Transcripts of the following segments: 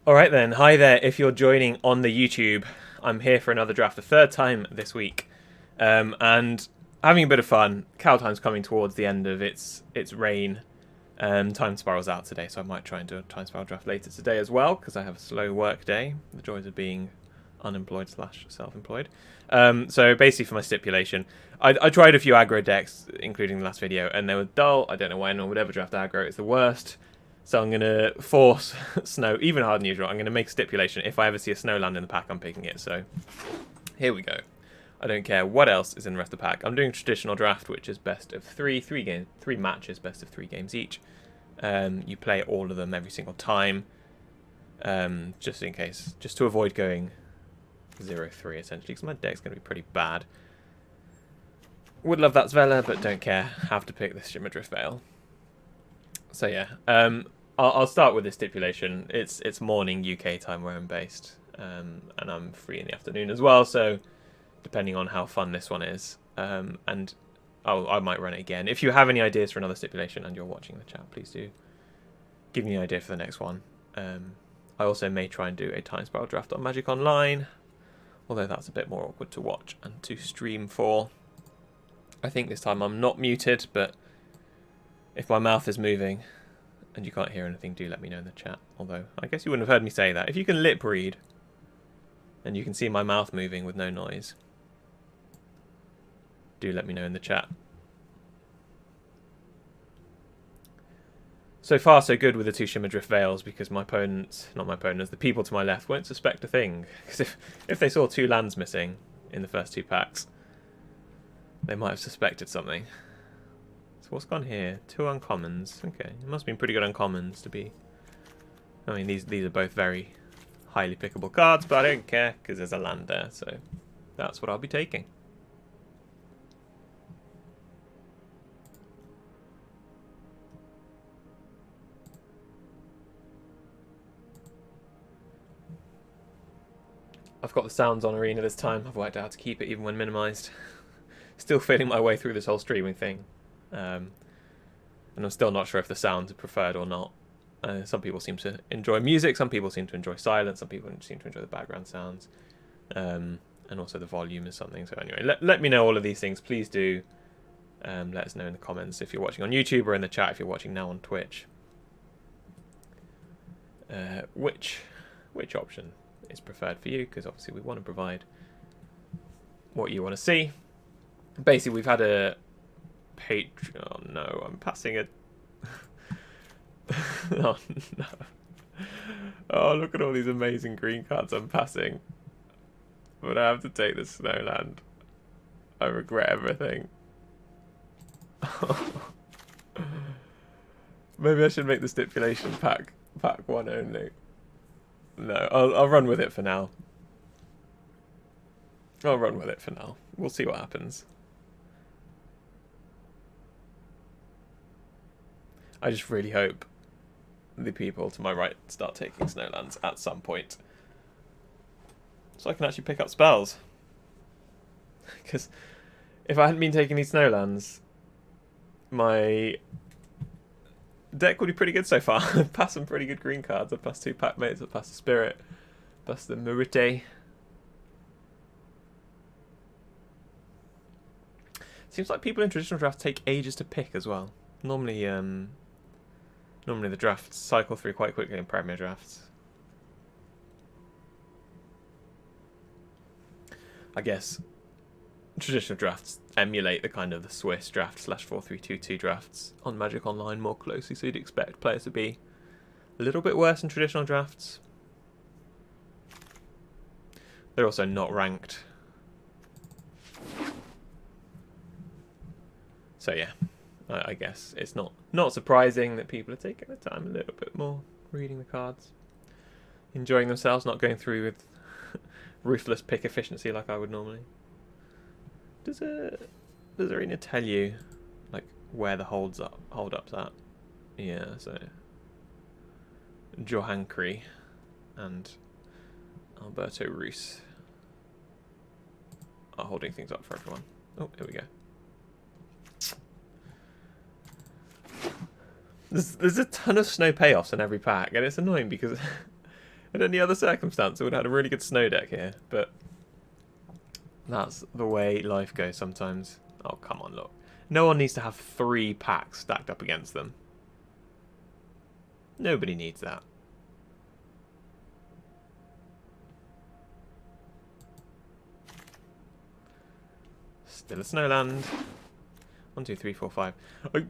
Alright then, hi there. If you're joining on the YouTube, I'm here for another draft, the third time this week. And having a bit of fun. Kaldheim's coming towards the end of its reign. Time spirals out today, so I might try and do a time spiral draft later today as well, because I have a slow work day. The joys of being unemployed slash self-employed. So basically for my stipulation, I tried a few aggro decks, including the last video, and they were dull. I don't know when, or whatever draft aggro is the worst. So I'm going to force snow, even harder than usual. I'm going to make a stipulation. If I ever see a snow land in the pack, I'm picking it. So here we go. I don't care what else is in the rest of the pack. I'm doing a traditional draft, which is best of three matches, best of 3 games each. You play all of them every single time, just in case, just to avoid going 0-3 essentially, because my deck's going to be pretty bad. Would love that Svella, but don't care. Have to pick this Shimmerdrift Veil. So yeah, I'll start with the stipulation. It's morning UK time where I'm based, and I'm free in the afternoon as well. So depending on how fun this one is, and I might run it again. If you have any ideas for another stipulation and you're watching the chat, please do give me an idea for the next one. I also may try and do a time spiral draft on Magic Online, although that's a bit more awkward to watch and to stream for. I think this time I'm not muted, but if my mouth is moving and you can't hear anything, do let me know in the chat. Although, I guess you wouldn't have heard me say that. If you can lip read and you can see my mouth moving with no noise, do let me know in the chat. So far, so good with the 2 Shimmerdrift Veils, because my opponents, not my opponents, the people to my left won't suspect a thing. Because if they saw 2 lands missing in the first 2 packs, they might have suspected something. So what's gone here? 2 uncommons. Okay, it must have been pretty good uncommons to be. I mean, these are both very highly pickable cards, but I don't care because there's a land there, so that's what I'll be taking. I've got the sounds on Arena this time. I've worked out how to keep it even when minimized. Still feeling my way through this whole streaming thing. And I'm still not sure if the sounds are preferred or not. Some people seem to enjoy music, some people seem to enjoy silence, some people seem to enjoy the background sounds. And also the volume is something. So anyway, let me know all of these things. Please do let us know in the comments if you're watching on YouTube, or in the chat if you're watching now on Twitch. Which option is preferred for you, because obviously we want to provide what you want to see. Basically, we've had a Patreon. Oh no, I'm passing it. Oh no. Oh, look at all these amazing green cards I'm passing. But I have to take the Snowland. I regret everything. Maybe I should make the stipulation pack 1 only. No, I'll run with it for now. I'll run with it for now. We'll see what happens. I just really hope the people to my right start taking Snowlands at some point, so I can actually pick up spells. Because if I hadn't been taking these Snowlands, my deck would be pretty good so far. I've passed some pretty good green cards. I've passed 2 pack mates, I've passed the Spirit, passed the Murite. Seems like people in traditional draft take ages to pick as well. Normally the drafts cycle through quite quickly in Premier drafts. I guess traditional drafts emulate the kind of the Swiss draft / 4-3-2-2 drafts on Magic Online more closely, so you'd expect players to be a little bit worse in traditional drafts. They're also not ranked. So yeah, I guess it's not surprising that people are taking the time a little bit more, reading the cards, enjoying themselves, not going through with ruthless pick efficiency like I would normally. Does Arena tell you like where the hold ups at? Yeah, so Johan Cree and Alberto Rees are holding things up for everyone. Oh, here we go. There's a ton of snow payoffs in every pack, and it's annoying because In any other circumstance, I would have had a really good snow deck here, but that's the way life goes sometimes. Oh, come on, look. No one needs to have 3 packs stacked up against them. Nobody needs that. Still a snowland. 1, 2, 3, 4, 5.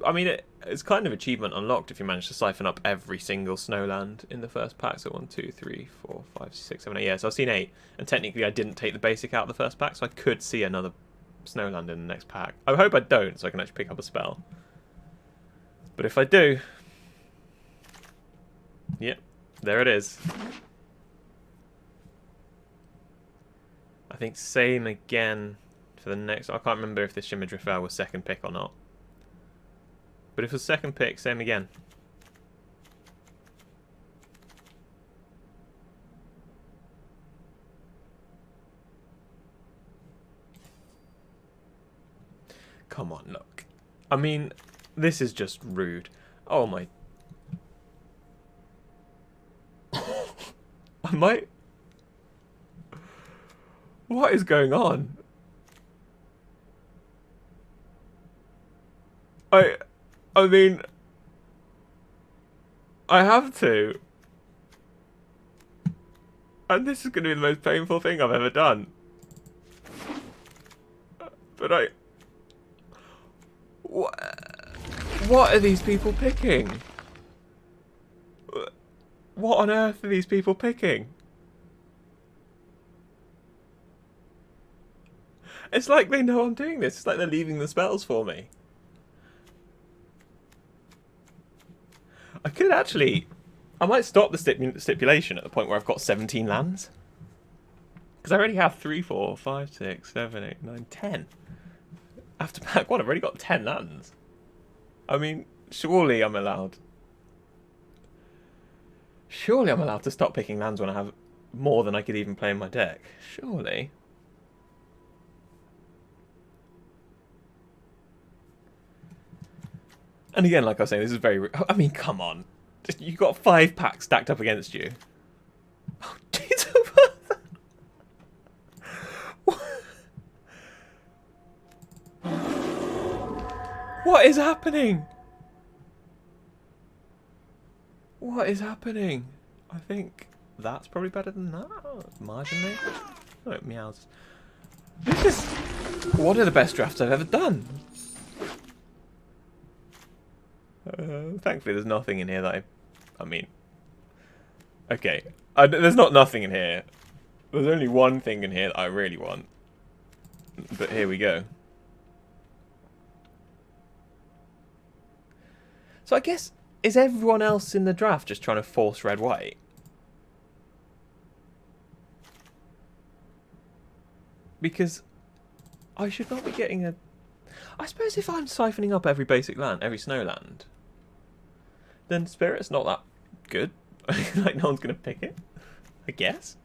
I mean, it's kind of achievement unlocked if you manage to siphon up every single snowland in the first pack. So 1, 2, 3, 4, 5, 6, 7, 8. Yeah, so I've seen 8. And technically I didn't take the basic out of the first pack, so I could see another snowland in the next pack. I hope I don't, so I can actually pick up a spell. But if I do... Yep, there it is. I think same again for the next... I can't remember if this Shimmer Drift Veil was second pick or not. But if it was second pick, same again. Come on, look. I mean, this is just rude. Oh my... I might... What is going on? I mean... I have to. And this is going to be the most painful thing I've ever done. But What are these people picking? What on earth are these people picking? It's like they know I'm doing this. It's like they're leaving the spells for me. I could actually... I might stop the stipulation at the point where I've got 17 lands. Because I already have 3, 4, 5, 6, 7, 8, 9, 10. After pack 1, I've already got 10 lands. I mean, surely I'm allowed... Surely I'm allowed to stop picking lands when I have more than I could even play in my deck. Surely. And again, like I was saying, this is very... I mean, come on. You've got 5 packs stacked up against you. Oh, Jesus. What is happening? What is happening? I think that's probably better than that. Marginally. Oh, it meows. This is one of the best drafts I've ever done. Thankfully, there's nothing in here that I mean... Okay. There's not nothing in here. There's only one thing in here that I really want. But here we go. So I guess... Is everyone else in the draft just trying to force red-white? Because I should not be getting a... I suppose if I'm siphoning up every basic land, every snow land, then Spirit's not that good. Like, no one's going to pick it, I guess.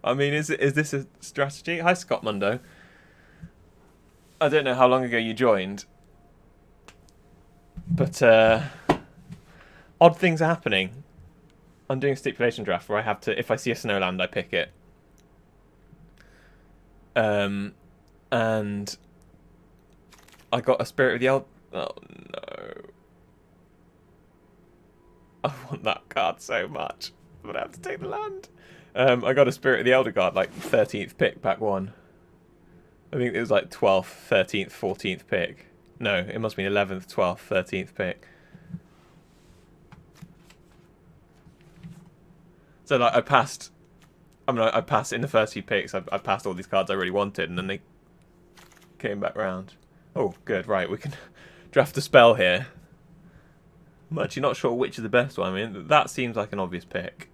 I mean, is this a strategy? Hi, Scott Mundo. I don't know how long ago you joined, but odd things are happening. I'm doing a stipulation draft where I have to, if I see a snowland, I pick it. And I got a Spirit of the Elder. Oh no! I want that card so much, but I have to take the land. I got a Spirit of the Elder card, like 13th pick, pack 1. I think it was like 12th, 13th, 14th pick. No, it must be 11th, 12th, 13th pick. So like I passed. I mean, I passed in the first few picks. I passed all these cards I really wanted, and then they came back round. Oh, good. Right, we can draft a spell here. I'm actually not sure which is the best one. I mean, that seems like an obvious pick.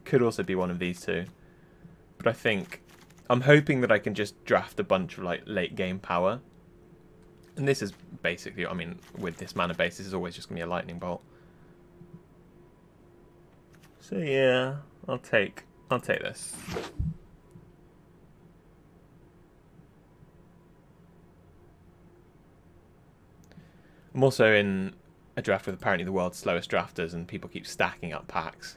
Could also be one of these two. But I think... I'm hoping that I can just draft a bunch of, like, late game power. And this is basically... I mean, with this mana base, this is always just going to be a lightning bolt. So, yeah. I'll take this. I'm also in a draft with apparently the world's slowest drafters, and people keep stacking up packs,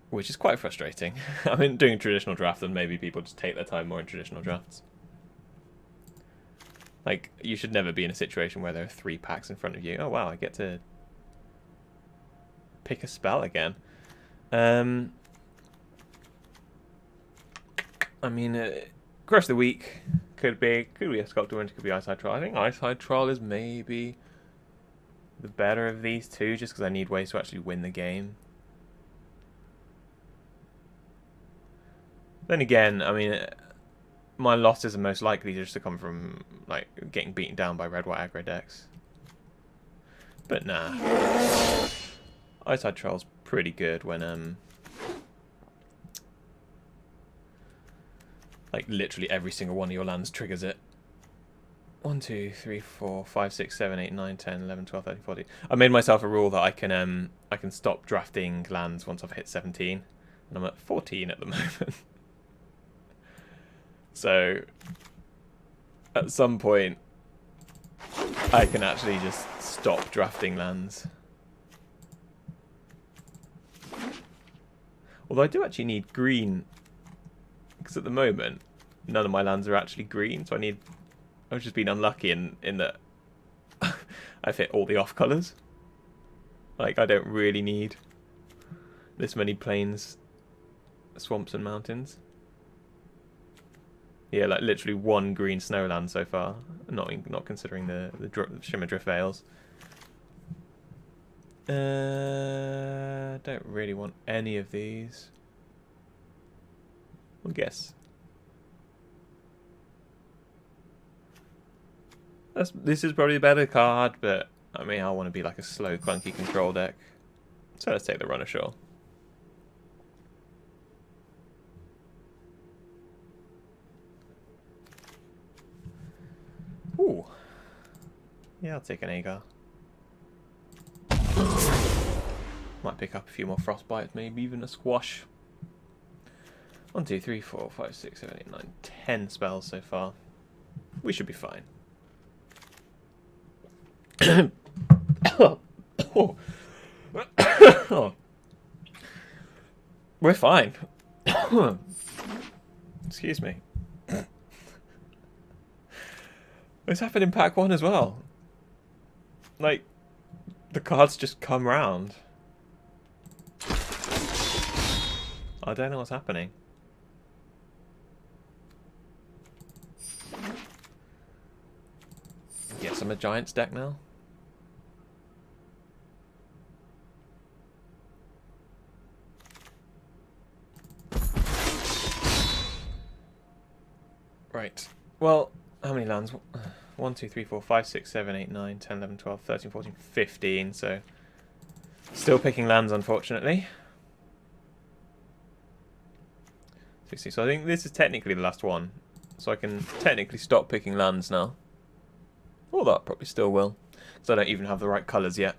which is quite frustrating. I mean, doing a traditional draft, and maybe people just take their time more in traditional drafts. Like, you should never be in a situation where there are 3 packs in front of you. Oh wow, I get to pick a spell again. I mean, Crush of the Week could be a Sculptor Winter, could be Ice Trial. I think Ice Trial is maybe the better of these two, just because I need ways to actually win the game. Then again, I mean, my losses are most likely just to come from like getting beaten down by red-white aggro decks. But nah, Ice Trial's pretty good when like literally every single one of your lands triggers it. 1, 2, 3, 4, 5, 6, 7, 8, 9, 10, 11, 12, 13, 14. I made myself a rule that I can stop drafting lands once I've hit 17, and I'm at 14 at the moment. So at some point I can actually just stop drafting lands. Although I do actually need green, because at the moment none of my lands are actually green, so I've just been unlucky in that I've hit all the off colours. Like, I don't really need this many plains, swamps and mountains. Yeah, like literally 1 green snowland so far, not considering the Shimmer Drift Vales. Don't really want any of these. I guess. This is probably a better card, but I mean, I want to be like a slow, clunky control deck. So let's take the Run Ashore. Ooh. Yeah, I'll take an Agar. Might pick up a few more Frostbites, maybe even a Squash. 1, 2, 3, 4, 5, 6, 7, 8, 9, 10 spells so far. We should be fine. We're fine. Excuse me. This happened in pack 1 as well. Like, the cards just come round. I don't know what's happening. Yes, I'm a Giants deck now. Right. Well, how many lands? 1, 2, 3, 4, 5, 6, 7, 8, 9, 10, 11, 12, 13, 14, 15. So, still picking lands, unfortunately. 60. So I think this is technically the last one. So I can technically stop picking lands now. Although I probably still will, because I don't even have the right colours yet.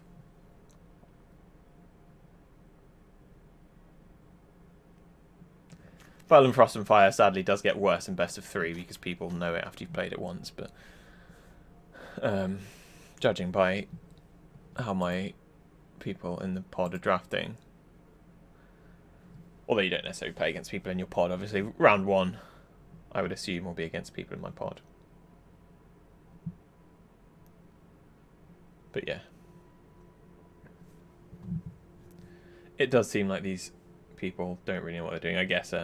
Violent Frost and Fire sadly does get worse in best of 3 because people know it after you've played it once, but judging by how my people in the pod are drafting, although you don't necessarily play against people in your pod, obviously, round 1 I would assume will be against people in my pod. But yeah. It does seem like these people don't really know what they're doing. I guess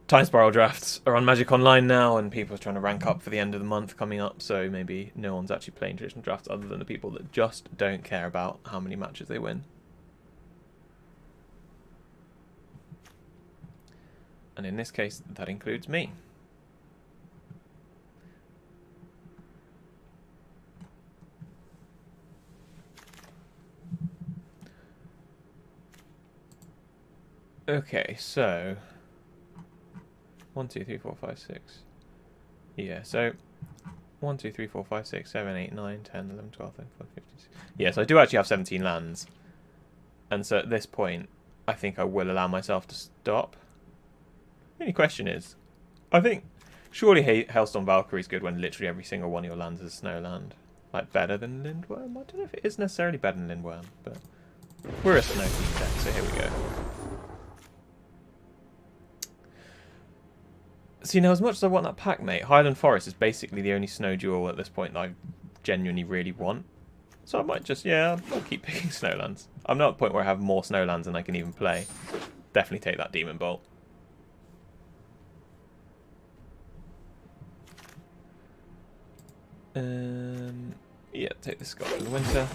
Time Spiral drafts are on Magic Online now, and people are trying to rank up for the end of the month coming up, so maybe no one's actually playing traditional drafts other than the people that just don't care about how many matches they win. And in this case, that includes me. Okay, so 1, 2, 3, 4, 5, 6. Yeah, so 1, 2, 3, 4, 5, 6, 7, 8, 9, 10, 11, 12, 13, 14, 15. Yeah, so I do actually have 17 lands. And so at this point, I think I will allow myself to stop. The only question is, I think, surely Hailstorm Valkyrie is good when literally every single one of your lands is a snow land. like better than Lindworm. I don't know if it is necessarily better than Lindworm, but we're a snow team deck, so here we go. See, now as much as I want that pack, mate, Highland Forest is basically the only snow duel at this point that I genuinely really want. So I might just, yeah, I'll keep picking Snowlands. I'm not at the point where I have more Snowlands than I can even play. Definitely take that Demon Bolt. Yeah, take the Scotch of the Winter.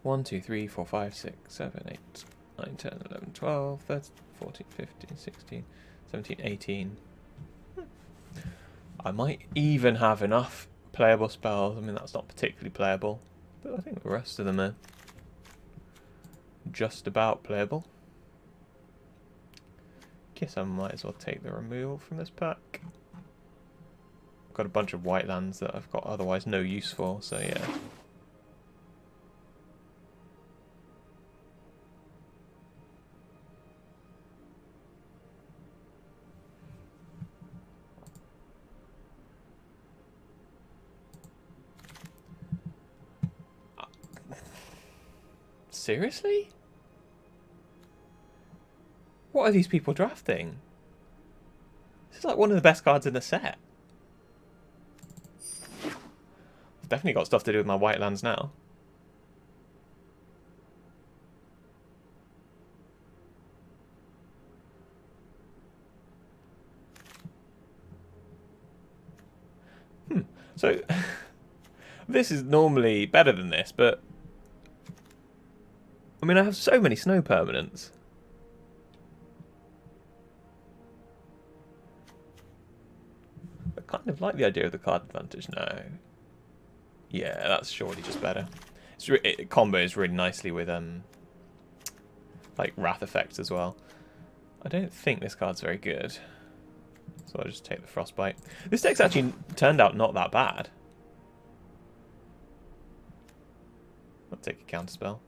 1, 2, 3, 4, 5, 6, 7, 8, 9, 10, 11, 12, 13, 14, 15, 16, 17, 18. I might even have enough playable spells. I mean, that's not particularly playable, but I think the rest of them are just about playable. Guess I might as well take the removal from this pack. I've got a bunch of white lands that I've got otherwise no use for, so yeah. Seriously? What are these people drafting? This is like one of the best cards in the set. I've definitely got stuff to do with my white lands now. So, this is normally better than this, but I mean, I have so many snow permanents. I kind of like the idea of the card advantage now. Yeah, that's surely just better. It combos really nicely with like Wrath effects as well. I don't think this card's very good, so I'll just take the Frostbite. This deck's actually turned out not that bad. I'll take a counterspell.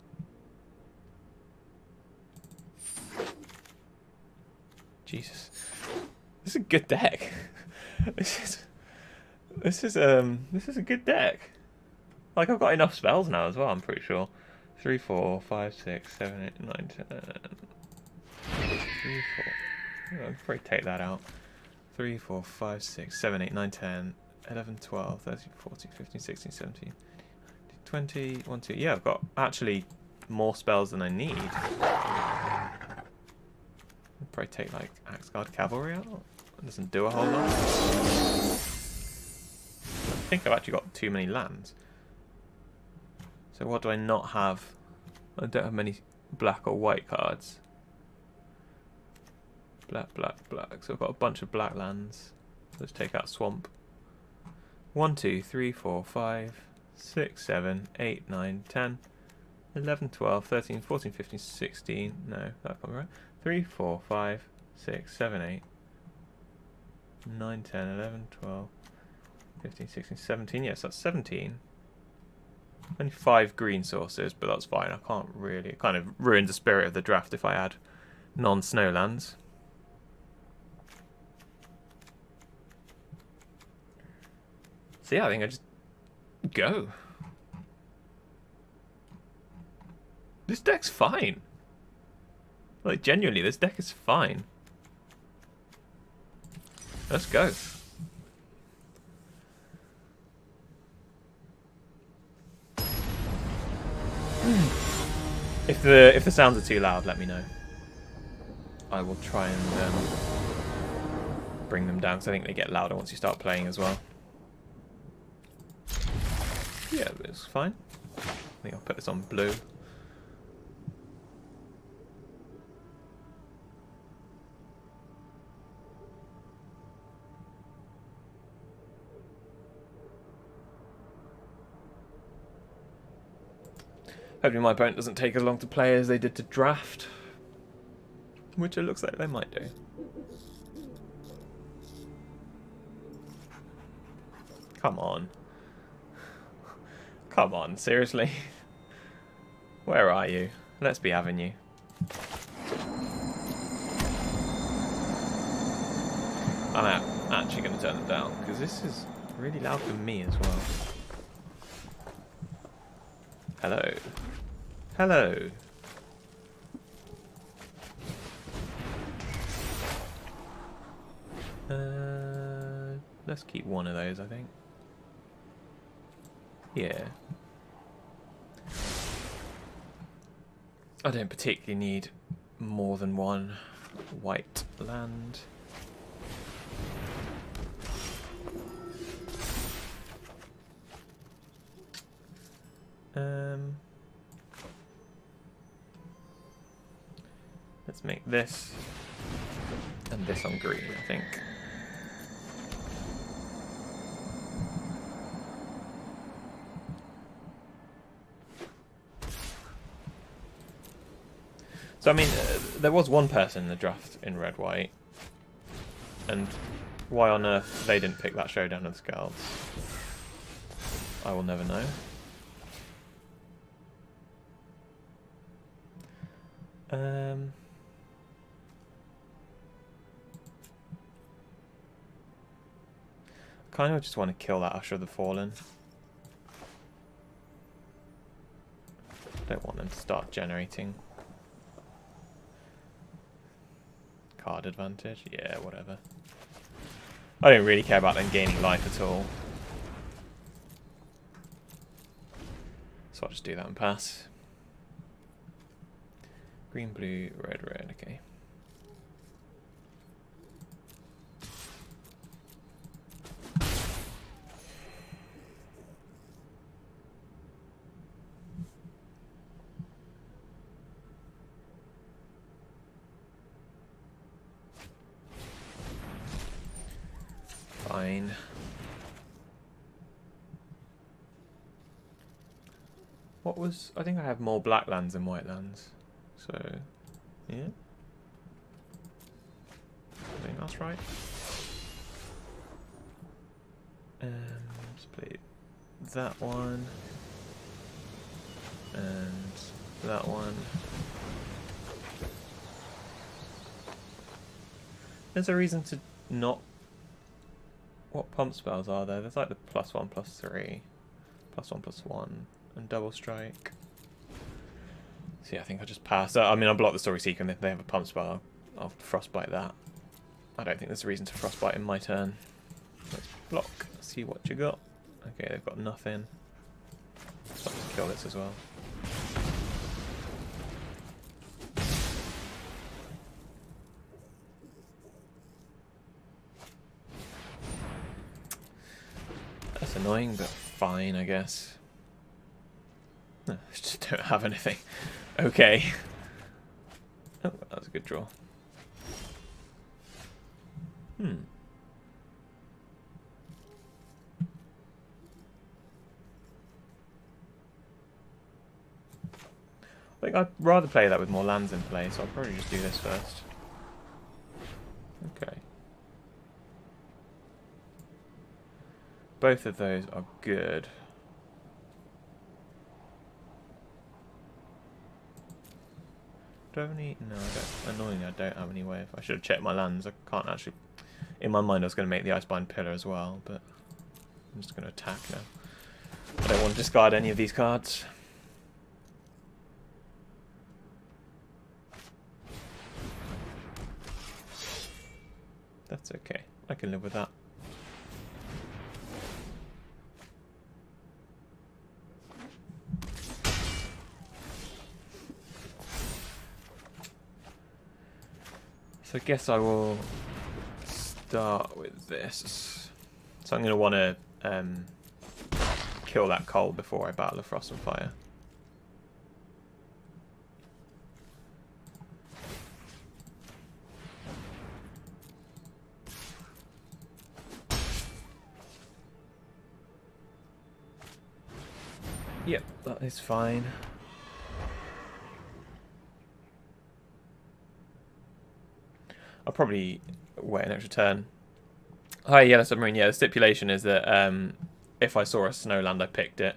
Jesus, this is a good deck. This is a good deck. Like, I've got enough spells now as well, I'm pretty sure. 3, 4, 5, 6, 7, 8, 9, 10. 3, 4. I'll probably take that out. 3, 4, 5, 6, 7, 8, 9, 10, 11, 12, 13, 14, 15, 16, 17, 20, 1, 2. Yeah, I've got actually more spells than I need. I'll probably take, like, Axe Guard Cavalry out. It doesn't do a whole lot. I think I've actually got too many lands. So what do I not have? I don't have many black or white cards. Black, black, black. So I've got a bunch of black lands. Let's take out Swamp. 1, 2, 3, 4, 5, 6, 7, 8, 9, 10, 11, 12, 13, 14, 15, 16. No, that can't be right. 3, 4, 5, 6, 7, 8, 9, 10, 11, 12, 15, 16, 17. Yes, that's 17. Only 5 green sources, but that's fine. I can't really... It kind of ruins the spirit of the draft if I add non-snow lands. So yeah, I think I just go. This deck's fine. Like, genuinely, this deck is fine. Let's go. If the sounds are too loud, let me know. I will try and bring them down, because I think they get louder once you start playing as well. Yeah, it's fine. I think I'll put this on blue. Hopefully my opponent doesn't take as long to play as they did to draft. Which it looks like they might do. Come on. Come on, seriously? Where are you? Let's be having you. I'm actually going to turn it down, because this is really loud for me as well. Hello. Hello. Let's keep one of those, I think. Yeah. I don't particularly need more than one white land. Let's make this and this on green, I think. So, I mean, there was one person in the draft in red-white, and why on earth they didn't pick that Showdown of the Scalds, I will never know. I kind of just want to kill that Usher of the Fallen. Don't want them to start generating card advantage. Yeah, whatever. I don't really care about them gaining life at all. So I'll just do that and pass. Green, blue, red, red, okay. Fine. What was... I think I have more black lands than white lands. So, yeah. I think that's right. Let's play that one. And that one. There's a reason to not... What pump spells are there? There's like the +1, +3, +1, +1, and double strike. So yeah, I think I'll just pass. I mean, I'll block the Story Seeker, and if they have a pump spell, I'll frostbite that. I don't think there's a reason to frostbite in my turn. Let's block, see what you got. Okay, they've got nothing. So I'll just kill this as well. That's annoying, but fine, I guess. No, I just don't have anything. Okay. Oh, that was a good draw. I think I'd rather play that with more lands in play, so I'll probably just do this first. Okay. Both of those are good. Do I have any? No, I don't. Annoyingly, I don't have any way of... I should have checked my lands. I can't actually... In my mind, I was going to make the Icebind Pillar as well, but I'm just going to attack now. I don't want to discard any of these cards. That's okay. I can live with that. So I guess I will start with this. So I'm going to want to kill that Cold before I battle the Frost and Fire. Yep, that is fine. I'll probably wait an extra turn. Hi, Yellow Submarine. Yeah, the stipulation is that if I saw a snowland, I picked it.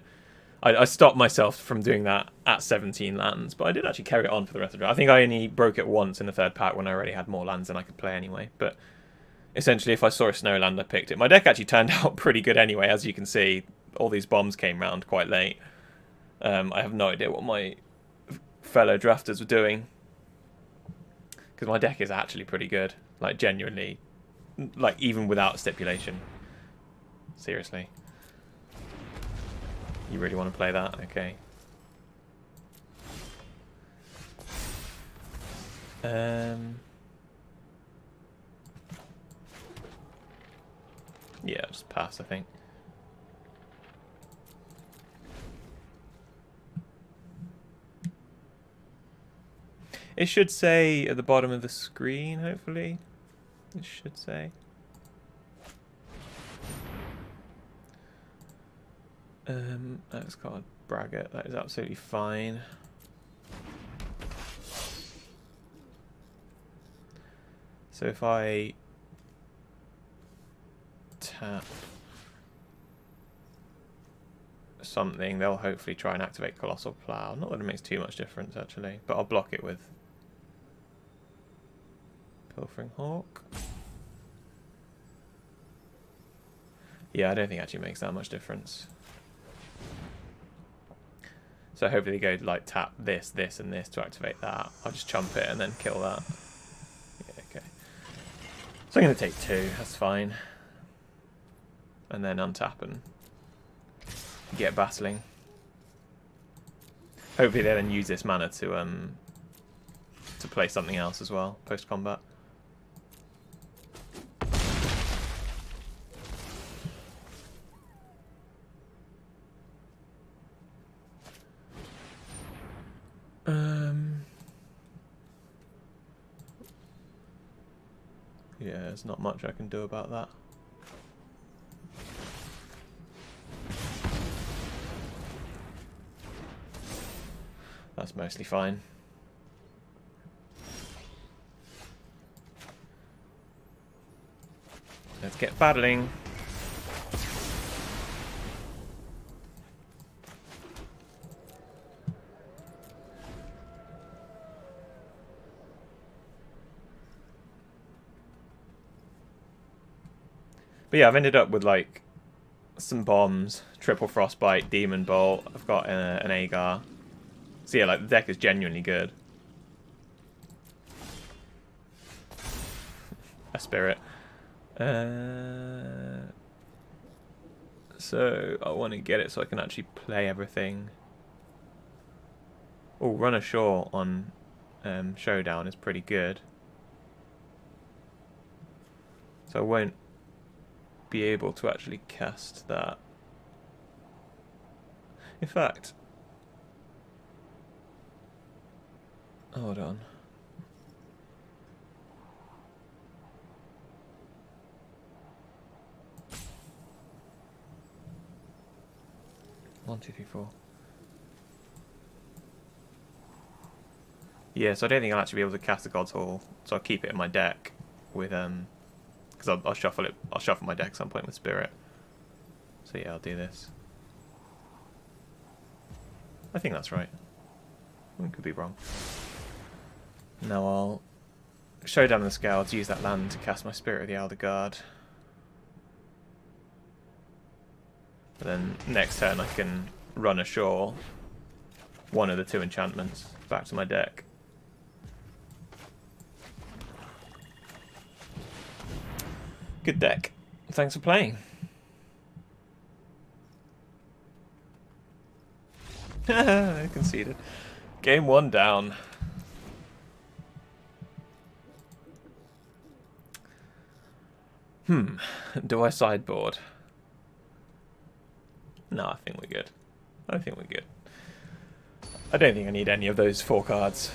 I stopped myself from doing that at 17 lands, but I did actually carry it on for the rest of the draft. I think I only broke it once in the third pack when I already had more lands than I could play anyway. But essentially, if I saw a snowland, I picked it. My deck actually turned out pretty good anyway, as you can see. All these bombs came round quite late. I have no idea what my fellow drafters were doing, because my deck is actually pretty good. Like, genuinely, like, even without stipulation. Seriously. You really want to play that? Okay. Yeah, just pass, I think. It should say at the bottom of the screen, hopefully. It should say. That's called bracket. That is absolutely fine. So if I tap something, they'll hopefully try and activate Colossal Plough. Not that it makes too much difference, actually, but I'll block it with Pilfering Hawk. Yeah, I don't think it actually makes that much difference. So hopefully they go like tap this, this, and this to activate that. I'll just chump it and then kill that. Yeah, okay. So I'm going to take 2, that's fine. And then untap and get battling. Hopefully they then use this mana to play something else as well, post-combat. Yeah, there's not much I can do about that. That's mostly fine. Let's get battling. But yeah, I've ended up with like some bombs, triple frostbite, demon bolt. I've got an Agar. So yeah, like the deck is genuinely good. A spirit. So I want to get it so I can actually play everything. Oh, run ashore on Showdown is pretty good. So I won't be able to actually cast that. In fact, hold on. One, two, three, four. Yeah, so I don't think I'll actually be able to cast the God's Hall, so I'll keep it in my deck with because I'll shuffle it. I'll shuffle my deck at some point with Spirit. So yeah, I'll do this. I think that's right. I could be wrong. Now I'll show down the scale to use that land to cast my Spirit of the Elder Guard. And then next turn I can run ashore one of the 2 enchantments back to my deck. Good deck. Thanks for playing. I conceded. Game 1 down. Do I sideboard? No, I think we're good. I think we're good. I don't think I need any of those 4 cards.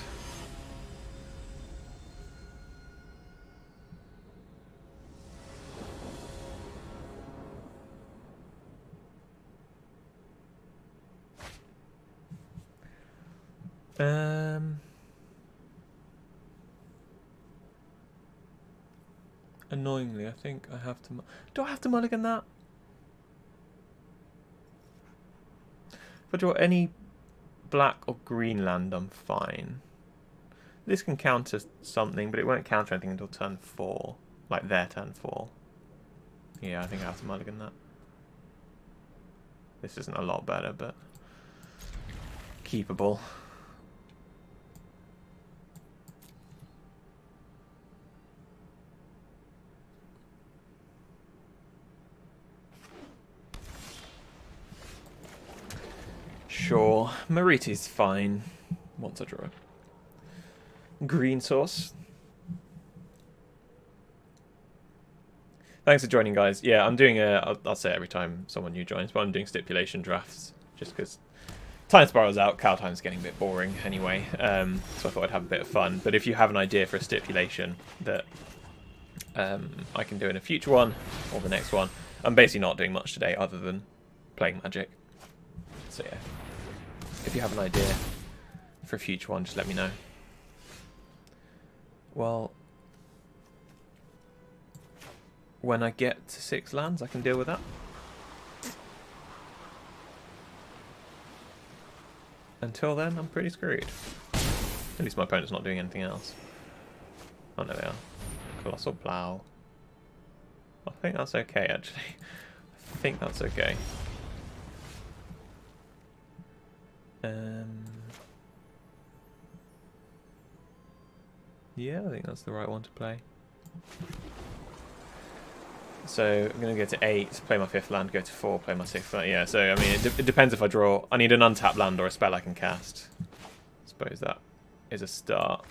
Annoyingly, I think I have to... Do I have to mulligan that? If I draw any black or green land, I'm fine. This can counter something, but it won't counter anything until turn 4. Like their turn 4. Yeah, I think I have to mulligan that. This isn't a lot better, but keepable. Sure, Mariti's fine. Once I draw a green source. Thanks for joining, guys. Yeah, I'm doing I'll say it every time someone new joins, but I'm doing stipulation drafts just because Time Spiral's out, Kaldheim's getting a bit boring anyway, so I thought I'd have a bit of fun. But if you have an idea for a stipulation that I can do in a future one or the next one, I'm basically not doing much today other than playing Magic. So yeah, if you have an idea for a future one, just let me know. Well, when I get to 6 lands, I can deal with that. Until then, I'm pretty screwed. At least my opponent's not doing anything else. Oh, no, they are. Colossal Plough. I think that's okay, actually. I think that's okay. Yeah, I think that's the right one to play. So I'm going to go to 8, play my 5th land, go to 4, play my 6th land. Yeah, so I mean, it depends if I draw. I need an untapped land or a spell I can cast. I suppose that is a start.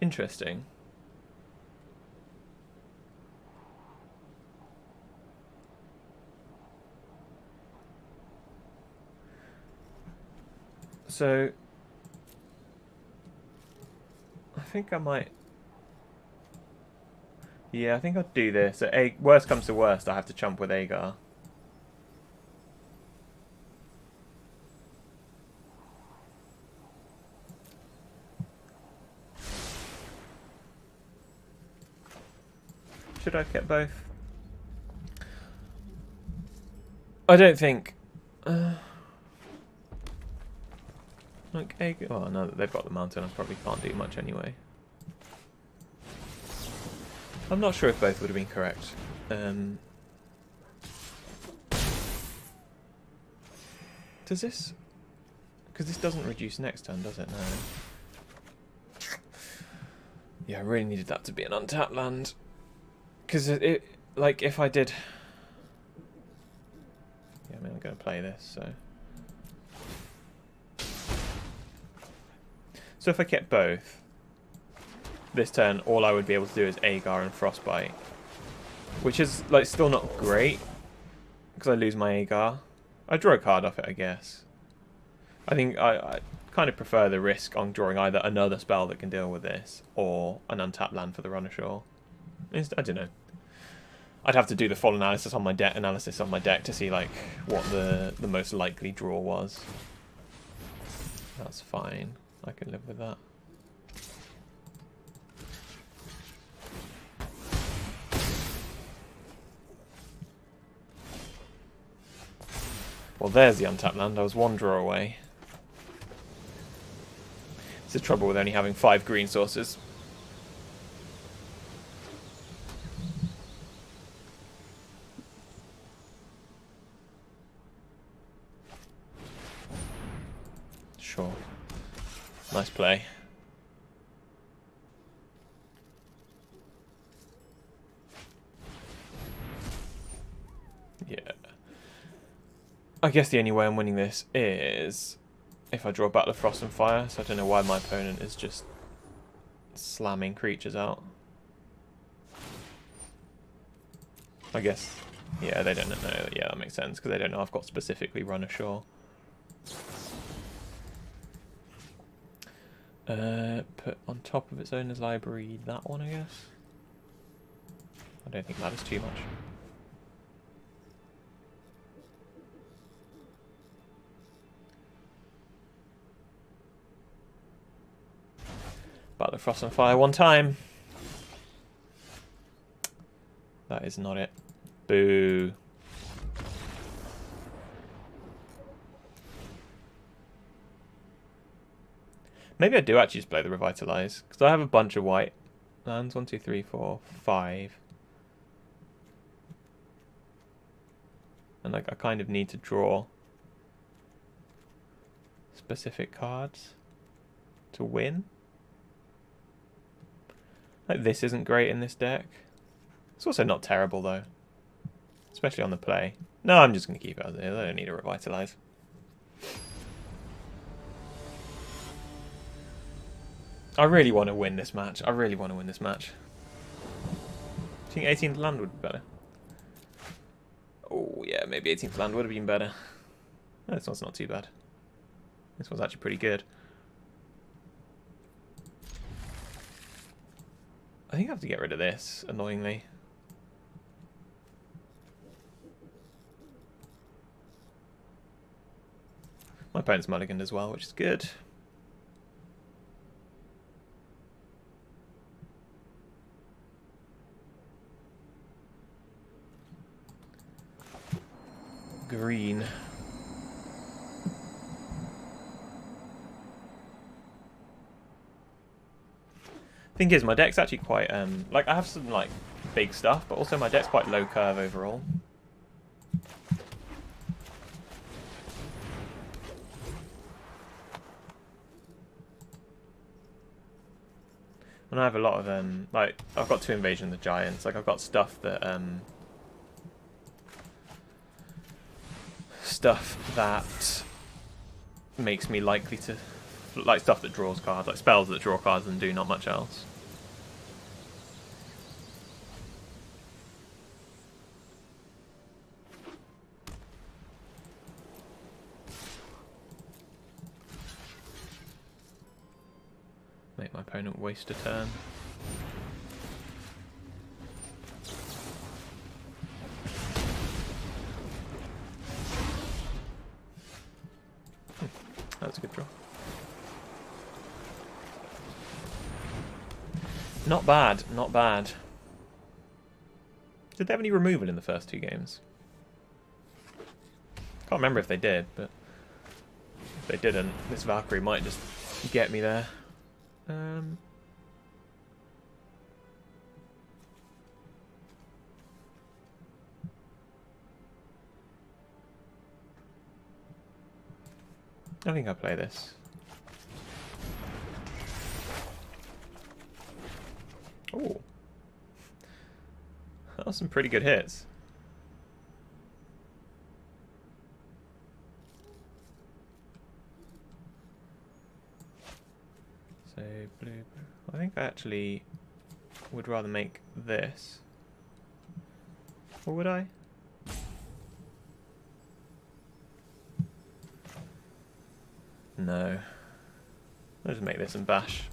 Interesting. So I think I might. Yeah, I think I'll do this. So, worst comes to worst, I have to chump with Agar. Should I have kept both? I don't think. Like Agar. Oh, now that they've got the mountain, I probably can't do much anyway. I'm not sure if both would have been correct. Does this? Because this doesn't reduce next turn, does it? No. Yeah, I really needed that to be an untapped land. Because like, if I did... Yeah, I mean, I'm going to play this, so... So if I kept both, this turn, all I would be able to do is Agar and Frostbite. Which is, like, still not great. Because I lose my Agar. I draw a card off it, I guess. I think I kind of prefer the risk on drawing either another spell that can deal with this, or an untapped land for the run ashore. I don't know. I'd have to do the full analysis on my deck to see like what the most likely draw was. That's fine. I can live with that. Well, there's the untapped land. I was one draw away. It's the trouble with only having 5 green sources. Sure. Nice play. Yeah. I guess the only way I'm winning this is if I draw Battle of Frost and Fire, so I don't know why my opponent is just slamming creatures out. I guess, yeah, they don't know. Yeah, that makes sense, because they don't know I've got specifically run ashore. Put on top of its owner's library that one, I guess. I don't think matters too much. Battle of Frost and Fire one time. That is not it. Boo. Maybe I do actually just play the Revitalize, because I have a bunch of white lands. 1, 2, 3, 4, 5. And like I kind of need to draw specific cards to win. Like this isn't great in this deck. It's also not terrible though, especially on the play. No, I'm just going to keep it as it is. I don't need to Revitalize. I really want to win this match. I really want to win this match. Do you think 18th land would be better? Oh yeah, maybe 18th land would have been better. No, this one's not too bad. This one's actually pretty good. I think I have to get rid of this, annoyingly. My opponent's mulliganed as well, which is good. Green. Thing is, my deck's actually quite like I have some like big stuff, but also my deck's quite low curve overall. And I have a lot of like I've got 2 Invasion of the Giants. Like I've got stuff that makes me likely to like stuff that draws cards, like spells that draw cards and do not much else. Make my opponent waste a turn. That's a good draw. Not bad, not bad. Did they have any removal in the first 2 games? Can't remember if they did, but if they didn't, this Valkyrie might just get me there. I think I'll play this. Oh, that was some pretty good hits. So blue. I think I actually would rather make this. Or would I? No. I'll just make this and bash.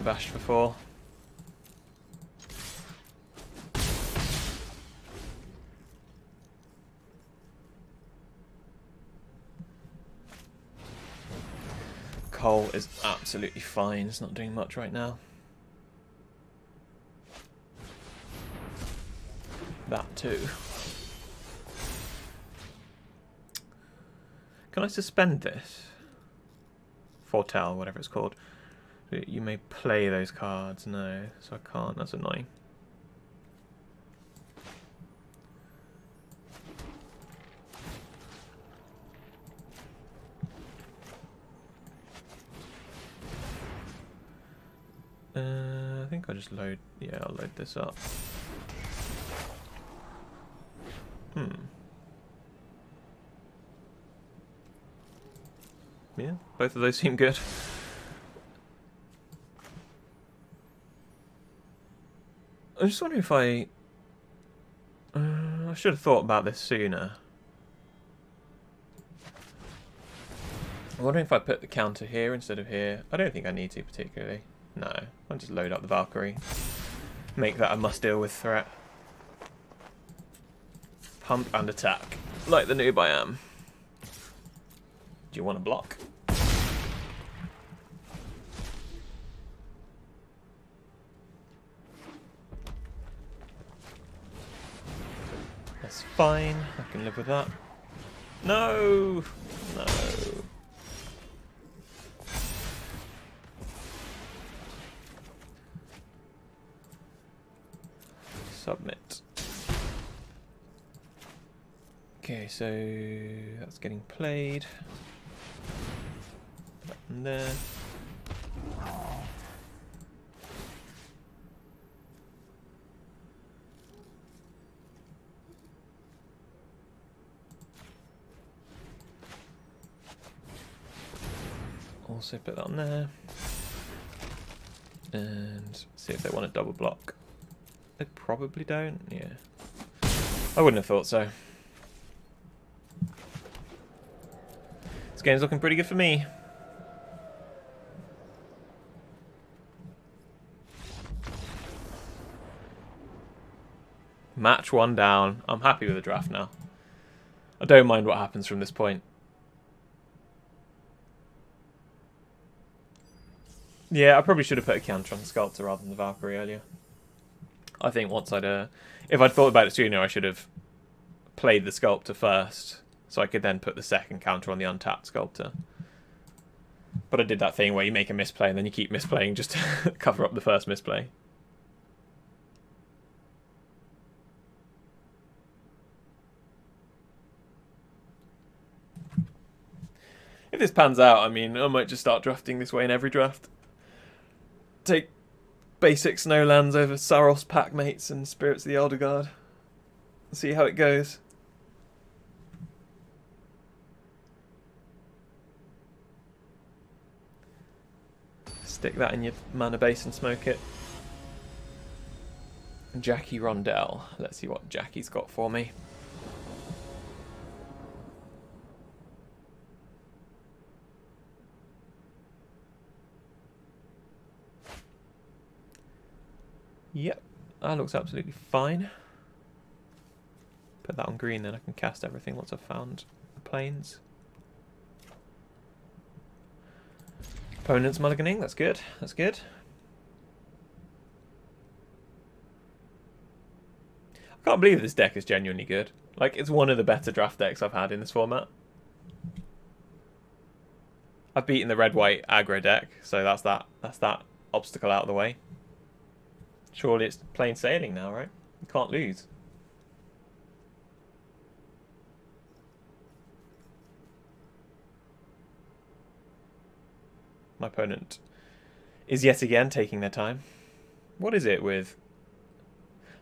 Bash for 4. Cole is absolutely fine. It's not doing much right now. That too. Can I suspend this? Foretell, whatever it's called. You may play those cards. No, so I can't. That's annoying. I think I'll just load... Yeah, I'll load this up. Yeah, both of those seem good. I'm just wondering if I should have thought about this sooner. I'm wondering if I put the counter here instead of here. I don't think I need to particularly. No, I'll just load up the Valkyrie. Make that a must deal with threat. Pump and attack, like the noob I am. Do you want to block? That's fine. I can live with that. No! No. Submit. Okay, so that's getting played. Button there. Also put that on there. And see if they want a double block. They probably don't, yeah. I wouldn't have thought so. This game's looking pretty good for me. Match 1 down. I'm happy with the draft now. I don't mind what happens from this point. Yeah, I probably should have put a counter on the Sculptor rather than the Valkyrie earlier. I think once if I'd thought about it sooner, I should have played the Sculptor first, so I could then put the second counter on the untapped Sculptor. But I did that thing where you make a misplay and then you keep misplaying just to cover up the first misplay. If this pans out, I mean, I might just start drafting this way in every draft. Take basic snow lands over Saros pack mates and Spirits of the Elder Guard. See how it goes. Stick that in your mana base and smoke it. Jackie Rondell. Let's see what Jackie's got for me. Yep, that looks absolutely fine. Put that on green, then I can cast everything once I've found the planes. Opponent's mulliganing, that's good, that's good. I can't believe this deck is genuinely good. Like, it's one of the better draft decks I've had in this format. I've beaten the red-white aggro deck, so that's that obstacle out of the way. Surely it's plain sailing now, right? You can't lose. My opponent is yet again taking their time. What is it with...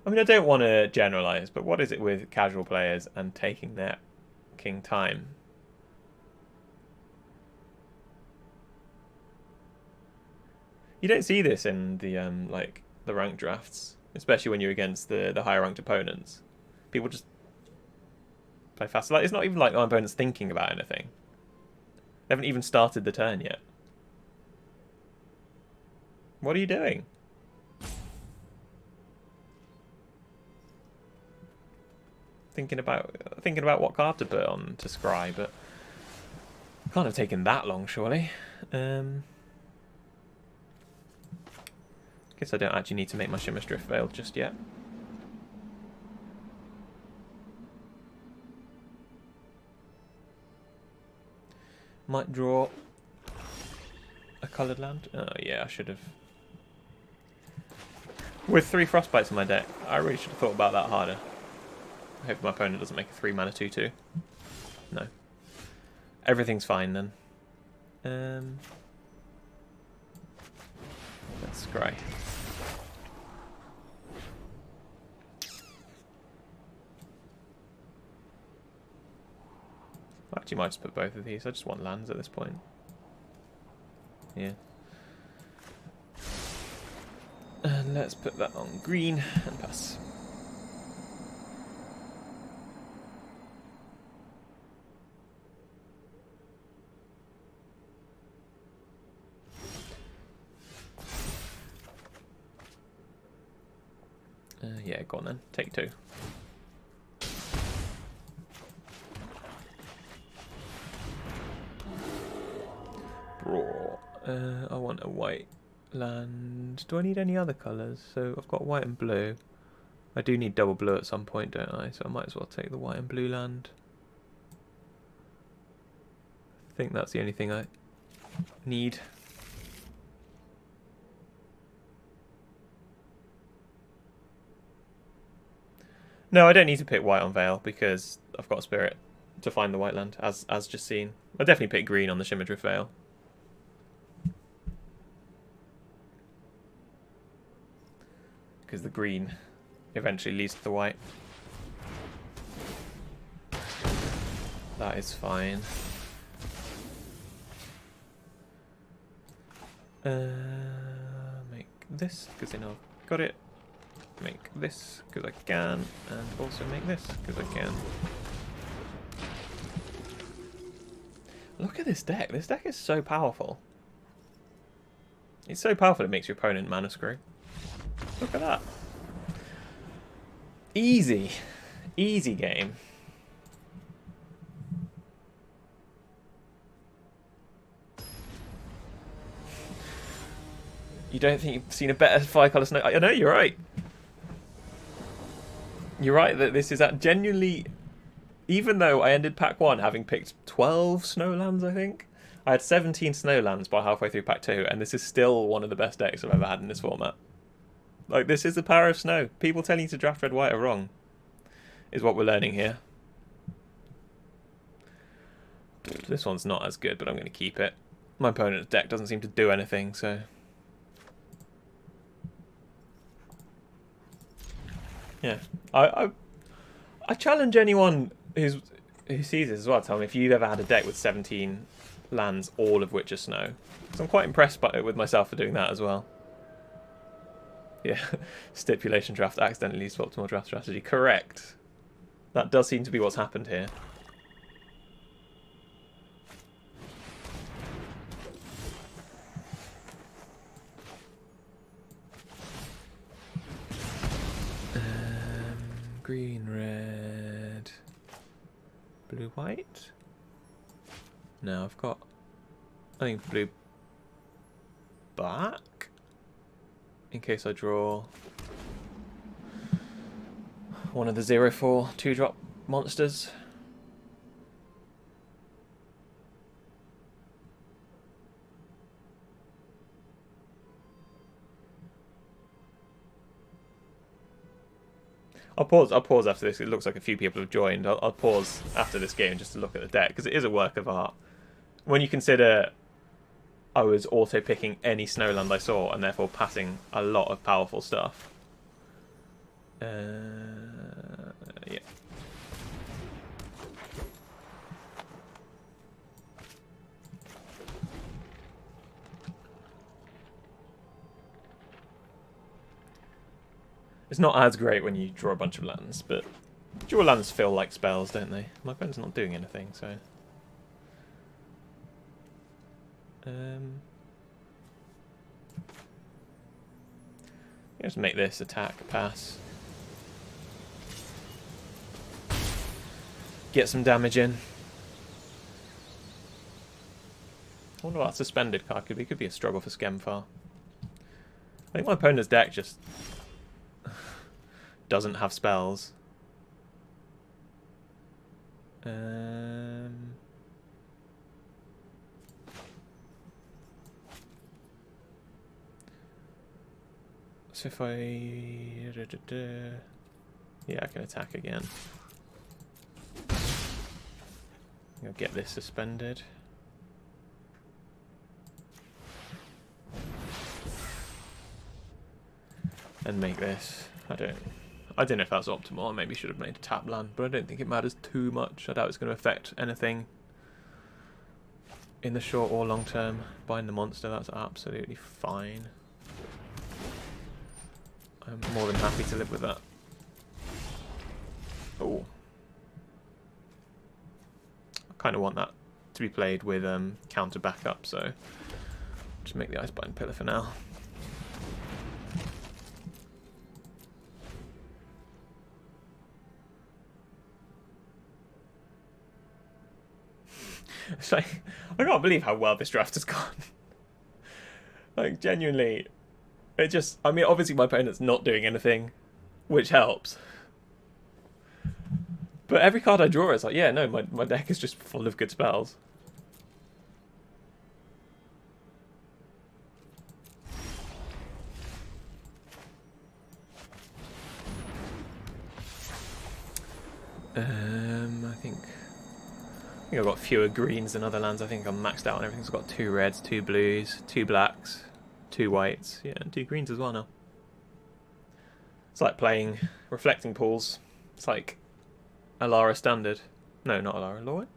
I mean, I don't want to generalise, but what is it with casual players and taking their king time? You don't see this in the like the ranked drafts, especially when you're against the higher ranked opponents. People just play fast. Like, it's not even like my opponent's thinking about anything. They haven't even started the turn yet. What are you doing? Thinking about what card to put on to scry, but can't have taken that long, surely. Guess I don't actually need to make my Shimmer's Drift Veil just yet. Might draw a coloured land. Oh yeah, I should have. With 3 Frostbites in my deck, I really should have thought about that harder. I hope my opponent doesn't make a 3 mana 2/2. No. Everything's fine then. Let's scry. I actually might just put both of these. I just want lands at this point. Yeah. And let's put that on green and pass. Yeah, go on then. Take 2. Brawl. I want a white land. Do I need any other colours? So I've got white and blue. I do need double blue at some point, don't I? So I might as well take the white and blue land. I think that's the only thing I need. No, I don't need to pick white on Vale because I've got a spirit to find the white land, as just seen. I'll definitely pick green on the Shimmerdrift Vale. Because the green eventually leads to the white. That is fine. Make this, because then I've got it. Make this, because I can. And also make this, because I can. Look at this deck. This deck is so powerful. It's so powerful it makes your opponent mana screw. Look at that. Easy. Easy game. You don't think you've seen a better 5-colour snow? I know, you're right. You're right that this is genuinely... Even though I ended pack 1 having picked 12 snowlands, I think. I had 17 snowlands by halfway through pack 2, and this is still one of the best decks I've ever had in this format. Like, this is the power of snow. People telling you to draft red-white are wrong, is what we're learning here. This one's not as good, but I'm going to keep it. My opponent's deck doesn't seem to do anything, so... Yeah. I challenge anyone who sees this as well. Tell me if you've ever had a deck with 17 lands, all of which are snow. So I'm quite impressed with myself for doing that as well. Yeah, stipulation draft accidentally leads to optimal draft strategy. Correct. That does seem to be what's happened here. Green, red, blue, white. No, I've got, I think, blue, black. In case I draw one of the 0/4 2-drop monsters. I'll pause after this. It looks like a few people have joined. I'll pause after this game just to look at the deck, because it is a work of art. When you consider I was auto-picking any snowland I saw, and therefore passing a lot of powerful stuff. Yeah. It's not as great when you draw a bunch of lands, but draw lands feel like spells, don't they? My opponent's not doing anything, so... Just make this attack, pass. Get some damage in. I wonder what that suspended card could be. Could be a struggle for Skemfar. I think my opponent's deck just doesn't have spells. So if I... Yeah, I can attack again. I'll get this suspended. And make this. I don't know if that's optimal. I maybe should have made a tap land, but I don't think it matters too much. I doubt it's going to affect anything in the short or long term. Bind the monster, that's absolutely fine. I'm more than happy to live with that. Oh. I kind of want that to be played with counter backup, so just make the Icebind Pillar for now. It's like, I can't believe how well this draft has gone. Like, genuinely, it just, I mean, obviously my opponent's not doing anything, which helps. But every card I draw is like, yeah, no, my deck is just full of good spells. I think I've got fewer greens than other lands. I think I'm maxed out on everything. So I've got 2 reds, 2 blues, 2 blacks, 2 whites, yeah, and 2 greens as well now. It's like playing Reflecting Pools. It's like Alara Standard. No, not Alara. Lorwyn?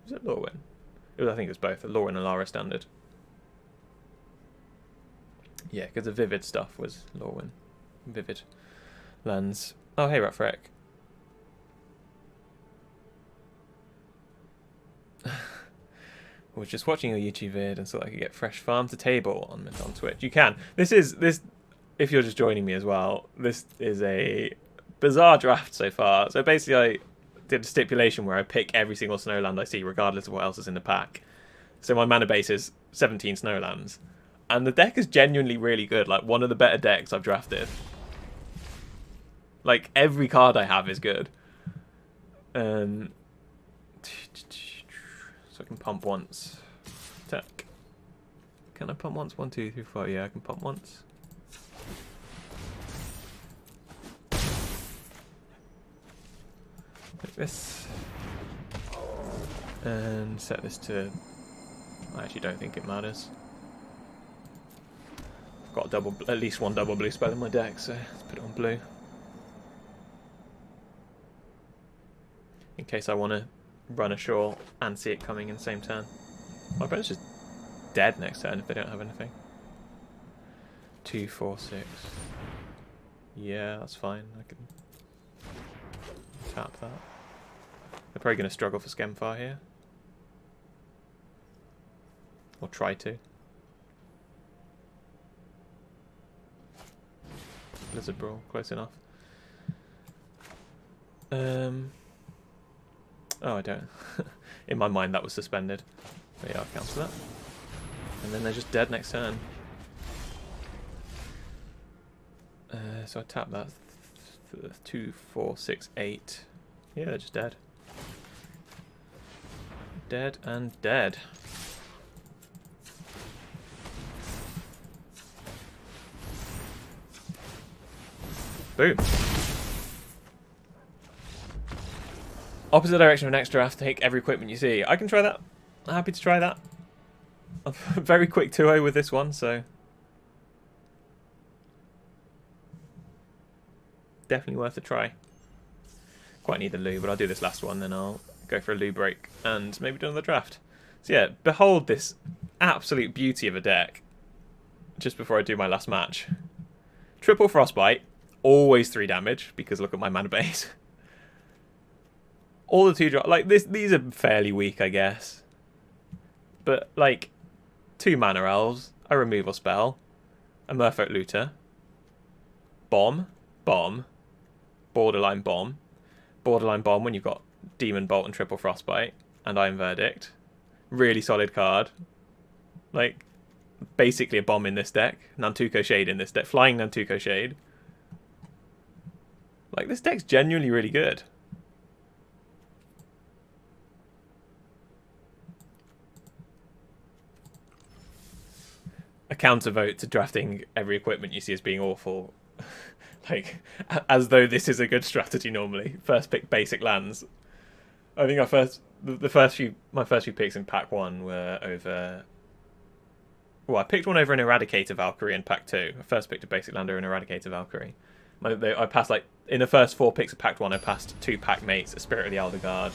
Was it Lorwyn? I think it was both. Lorwyn and Alara Standard. Yeah, because the Vivid stuff was Lorwyn. Vivid lands. Oh, hey, Ratfrek. Was just watching your YouTube vid and thought I could get fresh farm to table on Twitch. You can. This, if you're just joining me as well, this is a bizarre draft so far. So basically I did a stipulation where I pick every single snowland I see regardless of what else is in the pack. So my mana base is 17 snowlands. And the deck is genuinely really good. Like, one of the better decks I've drafted. Like, every card I have is good. So I can pump once. Attack. Can I pump once? 1, 2, 3, 4. Yeah, I can pump once. Like this. And set this to... I actually don't think it matters. I've got at least one double blue spell in my deck, so let's put it on blue. In case I want to run ashore and see it coming in the same turn. My opponent's just dead next turn if they don't have anything. 2, 4, 6. Yeah, that's fine. I can tap that. They're probably going to struggle for Skemfar here. Or try to. Blizzard Brawl, close enough. Oh, I don't. In my mind, that was suspended. But yeah, I'll cancel that. And then they're just dead next turn. So I tap that. 2, 4, 6, 8. Yeah, they're just dead. Dead and dead. Boom. Opposite direction of next draft, take every equipment you see. I can try that. I'm happy to try that. I'm very quick 2-0 with this one, so... definitely worth a try. Quite need the loo, but I'll do this last one, then I'll go for a loo break and maybe do another draft. So yeah, behold this absolute beauty of a deck just before I do my last match. Triple Frostbite, always 3 damage, because look at my mana base. All the 2 drop, like these are fairly weak, I guess. But like 2 mana elves, a removal spell, a Merfolk Looter, bomb, borderline bomb when you've got Demon Bolt and Triple Frostbite and Iron Verdict. Really solid card. Like basically a bomb in this deck. Nantuko Shade in this deck. Flying Nantuko Shade. Like this deck's genuinely really good. A counter vote to drafting every equipment you see as being awful. Like, as though this is a good strategy normally. First pick basic lands. I think my first few picks in pack 1 were over... Well, I picked one over an Eradicator Valkyrie in pack 2. I first picked a basic land over an Eradicator Valkyrie. I passed, like, in the first 4 picks of pack 1, I passed 2 pack mates, a Spirit of the Elder Guard.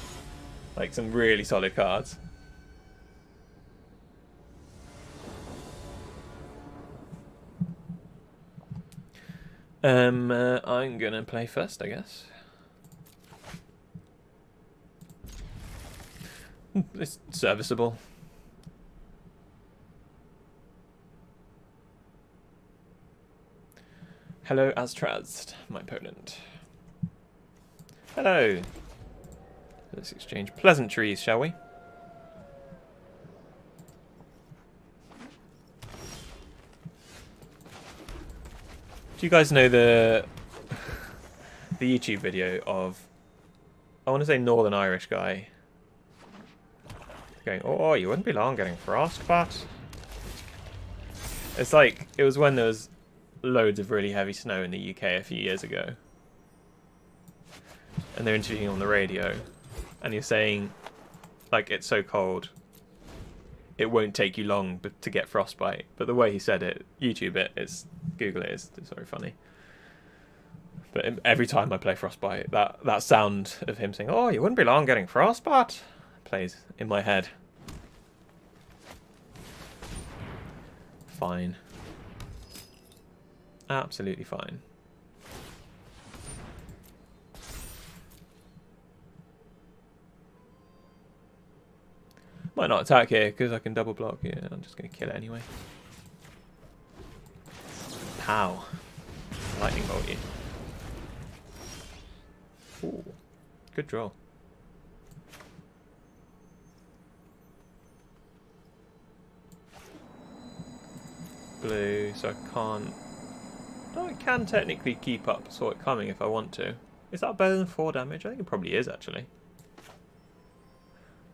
Like, some really solid cards. I'm gonna play first, I guess. It's serviceable. Hello, Astraz, my opponent. Hello. Let's exchange pleasantries, shall we? Do you guys know the the YouTube video of, I want to say Northern Irish guy going, oh, you wouldn't be long getting frostbite. It's like, it was when there was loads of really heavy snow in the UK a few years ago. And they're interviewing on the radio. And you're saying, like, it's so cold, it won't take you long to get frostbite. But the way he said it, YouTube it, Google it, it's very funny. But every time I play Frostbite, that sound of him saying, oh, you wouldn't be long getting frostbite, plays in my head. Fine. Absolutely fine. Might not attack here because I can double block. Yeah, I'm just going to kill it anyway. Pow. Lightning bolt you. Ooh, good draw. Blue, so I can't... No, I can technically keep up Saw It Coming if I want to. Is that better than 4 damage? I think it probably is, actually.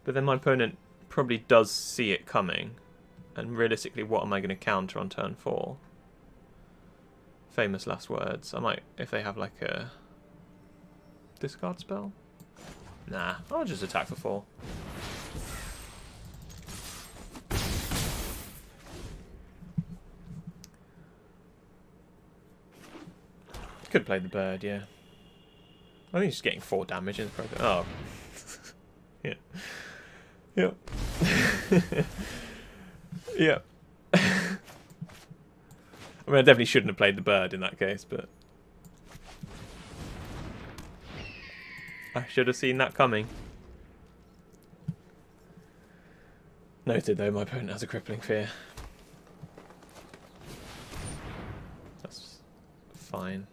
But then my opponent probably does see it coming. And realistically, what am I going to counter on turn 4? Famous last words. I might, if they have like a discard spell. Nah, I'll just attack for 4. Could play the bird, yeah. I think he's just getting 4 damage in the program. Oh. Yeah. Yep. Yep. I mean, I definitely shouldn't have played the bird in that case, but I should have seen that coming. Noted, though, my opponent has a crippling fear. That's fine.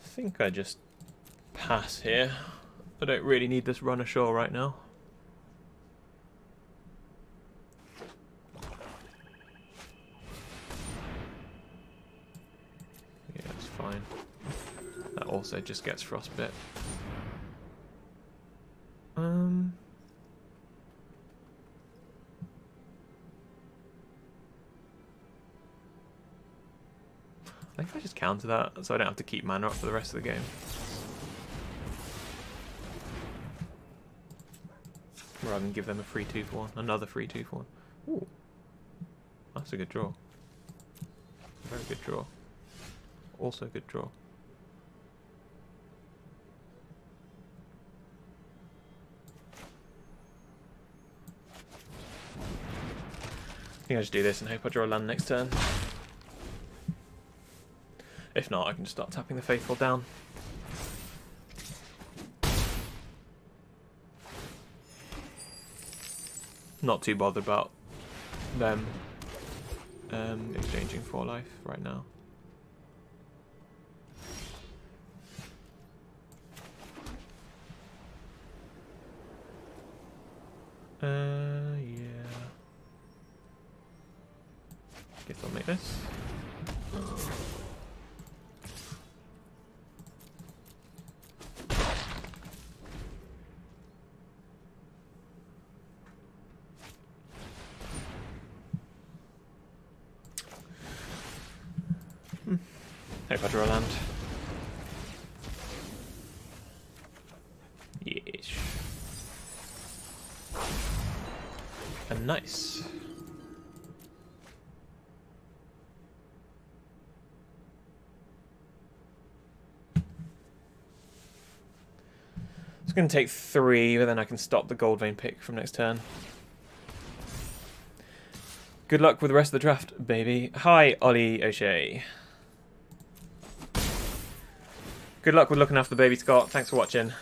I think I just pass here. I don't really need this run ashore right now. Yeah, it's fine. That also just gets frostbite. I think I just counter that so I don't have to keep mana up for the rest of the game. Rather than give them a free 2 for 1. Another free 2 for 1. Ooh. That's a good draw. Very good draw. Also a good draw. I think I just do this and hope I draw a land next turn. If not, I can just start tapping the Faithful down. Not too bothered about them exchanging 4 life right now. Yeah. Guess I'll make this. Hope I draw a land. Yes. And nice. It's going to take 3, but then I can stop the gold vein pick from next turn. Good luck with the rest of the draft, baby. Hi, Ollie O'Shea. Good luck with looking after the baby, Scott. Thanks for watching.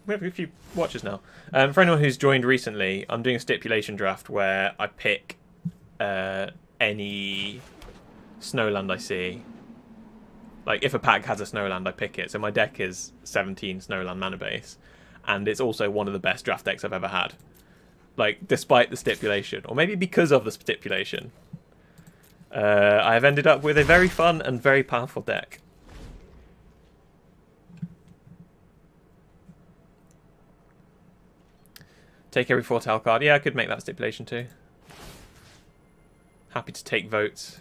We have a few watchers now. For anyone who's joined recently, I'm doing a stipulation draft where I pick any snowland I see Like, if a pack has a Snowland, I pick it. So my deck is 17 Snowland mana base. And it's also one of the best draft decks I've ever had. Like, despite the stipulation. Or maybe because of the stipulation. I have ended up with a very fun and very powerful deck. Take every foretell card. Yeah, I could make that stipulation too. Happy to take votes.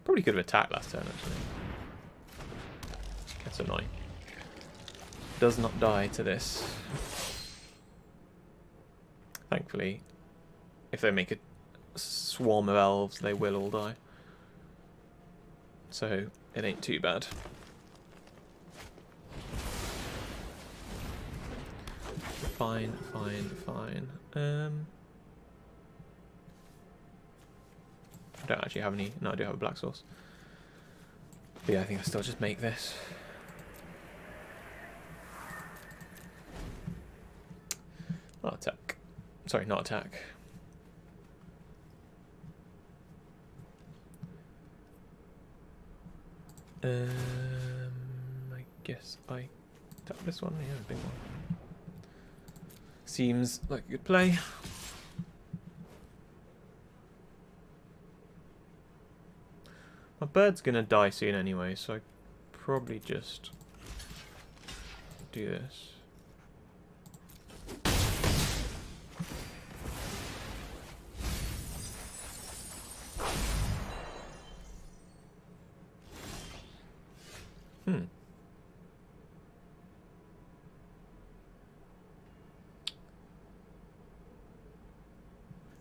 Probably could have attacked last turn, actually. That's annoying. Does not die to this. Thankfully, if they make a swarm of elves, they will all die. So, it ain't too bad. Fine, fine, fine. I don't actually have any... No, I do have a black source. But yeah, I think I still just make this. Not attack. Sorry, not attack. I guess I tap this one. Yeah, big one. Seems like a good play. My bird's gonna die soon anyway, so I probably just do this.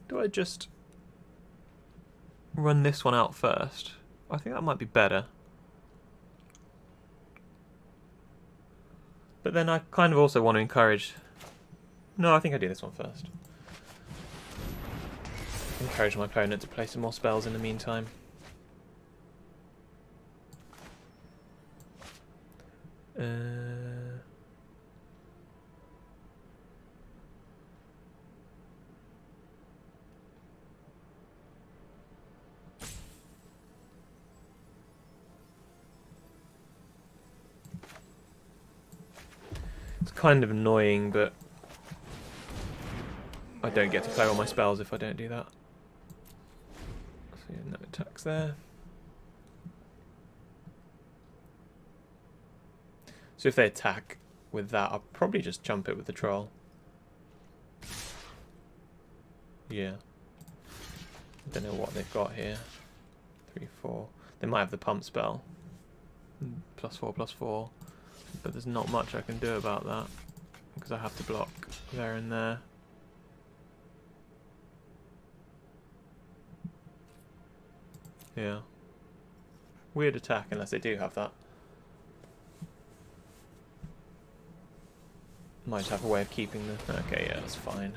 Do I just run this one out first? I think that might be better. But then I kind of also want to encourage... No, I think I do this one first. Encourage my opponent to play some more spells in the meantime. It's kind of annoying, but I don't get to play all my spells if I don't do that. So yeah, no attacks there. So if they attack with that, I'll probably just jump it with the troll. Yeah. I don't know what they've got here. 3, 4. They might have the pump spell. +4/+4. But there's not much I can do about that. Because I have to block there and there. Yeah. Weird attack unless they do have that. Might have a way of keeping the... Okay, yeah, that's fine.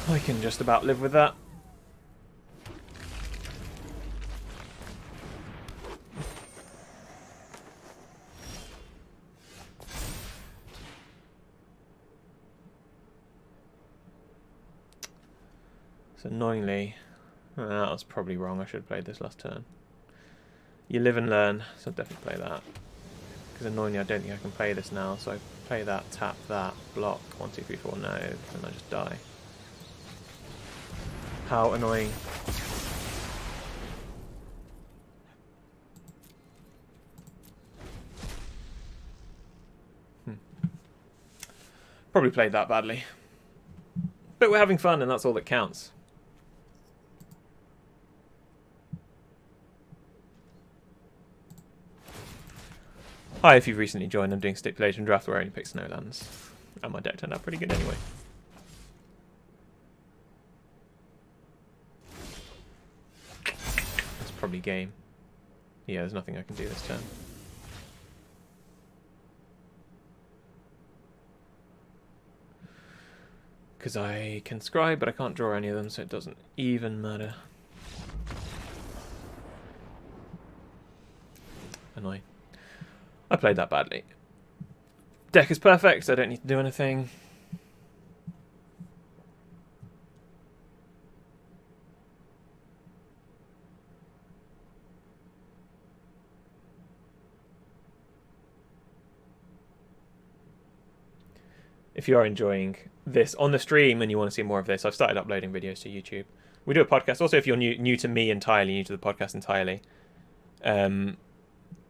I can just about live with that. So annoyingly... that was probably wrong. I should have played this last turn. You live and learn, so I'll definitely play that. Because annoyingly I don't think I can play this now, so I play that, tap that, block, 1, 2, 3, 4, no, and I just die. How annoying. Probably played that badly. But we're having fun and that's all that counts. Hi, if you've recently joined, I'm doing Stipulation Draft where I only pick Snowlands. And my deck turned out pretty good anyway. That's probably game. Yeah, there's nothing I can do this turn. Because I can scry, but I can't draw any of them, so it doesn't even matter. Annoying. I played that badly. Deck is perfect, so I don't need to do anything. if you are enjoying this on the stream and you want to see more of this, I've started uploading videos to YouTube. We do a podcast. Also, if you're new to me entirely, new to the podcast entirely,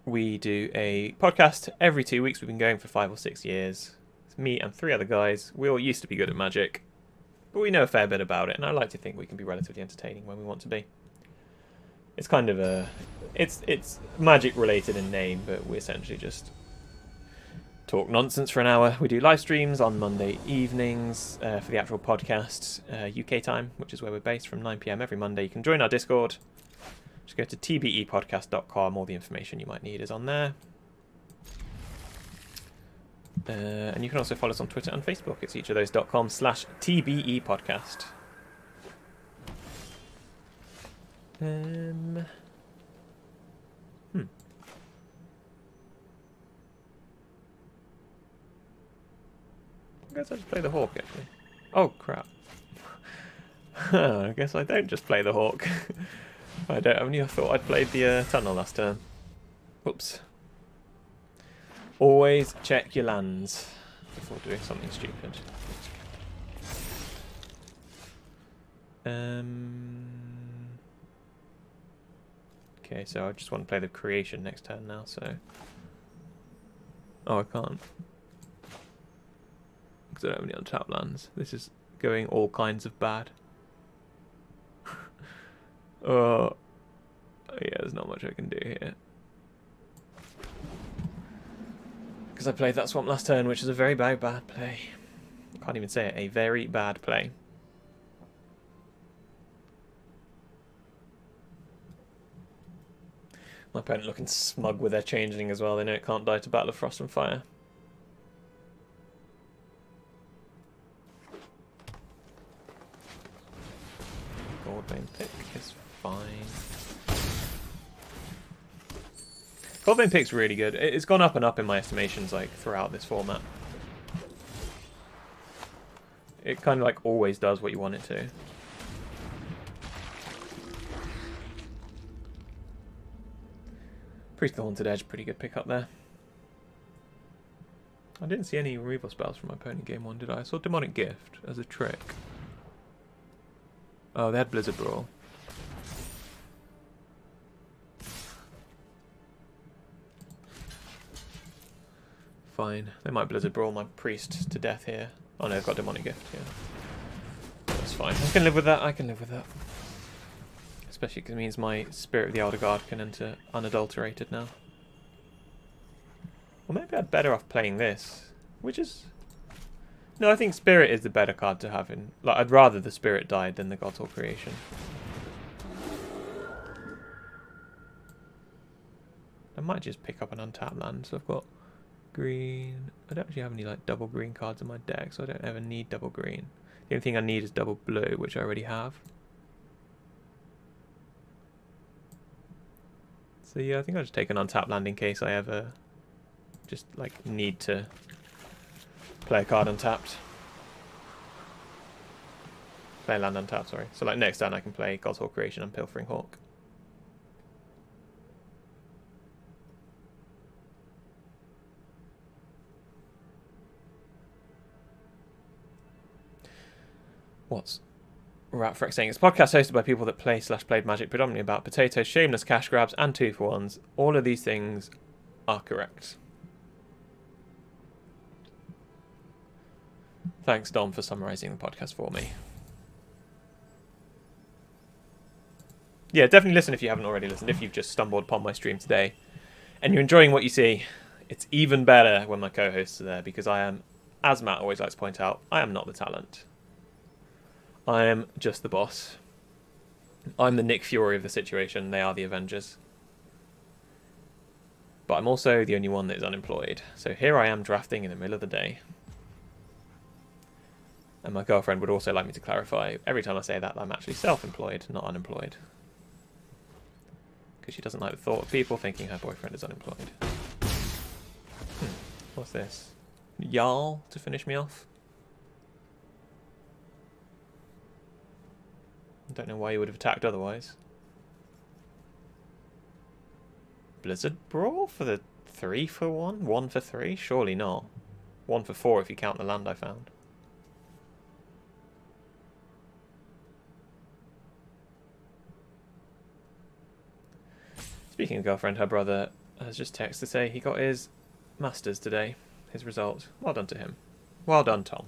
we do a podcast every 2 weeks. We've been going for 5 or 6 years. It's me and 3 other guys. We all used to be good at Magic, but we know a fair bit about it, and I like to think we can be relatively entertaining when we want to be. It's kind of a... It's Magic related in name, but we essentially just talk nonsense for an hour. We do live streams on Monday evenings for the actual podcast, UK time, which is where we're based, from 9 PM every Monday. You can join our Discord. Just go to tbepodcast.com. All the information you might need is on there. And you can also follow us on Twitter and Facebook. It's eachofthose.com/tbepodcast. I guess I just play the Hawk, actually. Oh, crap. I guess I don't just play the Hawk. I thought I'd played the Tunnel last turn. Whoops. Always check your lands before doing something stupid. Okay, so I just want to play the Creation next turn now, so... Oh, I can't. Because I don't have any untapped lands. This is going all kinds of bad. Oh, yeah, there's not much I can do here. Because I played that swamp last turn, which is a very bad play. I can't even say it, a very bad play. My opponent looking smug with their changeling as well. They know it can't die to Battle of Frost and Fire. Kaldheim pick is fine. Kaldheim pick's really good. It's gone up and up in my estimations, like, throughout this format. It kind of, like, always does what you want it to. Priest of the Haunted Edge, pretty good pick up there. I didn't see any removal spells from my opponent game 1, did I? I saw Demonic Gift as a trick. Oh, they had Blizzard Brawl. Fine. They might Blizzard Brawl my priest to death here. Oh no, they've got Demonic Gift, yeah. That's fine. I can live with that, I can live with that. Especially because it means my Spirit of the Elder Guard can enter unadulterated now. Or maybe I'd better off playing this. Which is... No, I think Spirit is the better card to have in... Like, I'd rather the Spirit died than the Gods or Creation. I might just pick up an untapped land. So I've got green... I don't actually have any, like, double green cards in my deck, so I don't ever need double green. The only thing I need is double blue, which I already have. So yeah, I think I'll just take an untapped land in case I ever just like need to play a card untapped. Play a land untapped, sorry. So like next turn I can play God's Hawk Creation and Pilfering Hawk. What's Ratfreck saying? It's a podcast hosted by people that play/played Magic predominantly about potatoes, shameless cash grabs, and 2-for-1s. All of these things are correct. Thanks, Dom, for summarising the podcast for me. Yeah, definitely listen if you haven't already listened. If you've just stumbled upon my stream today and you're enjoying what you see, it's even better when my co-hosts are there because I am, as Matt always likes to point out, I am not the talent. I am just the boss. I'm the Nick Fury of the situation. They are the Avengers. But I'm also the only one that is unemployed. So here I am drafting in the middle of the day. And my girlfriend would also like me to clarify every time I say that I'm actually self-employed, not unemployed. Because she doesn't like the thought of people thinking her boyfriend is unemployed. What's this? Jarl to finish me off? I don't know why you would have attacked otherwise. Blizzard Brawl for the 3-for-1? 1 for 3? Surely not. 1 for 4 if you count the land I found. Speaking of girlfriend, her brother has just texted to say he got his masters today. His result. Well done to him. Well done, Tom.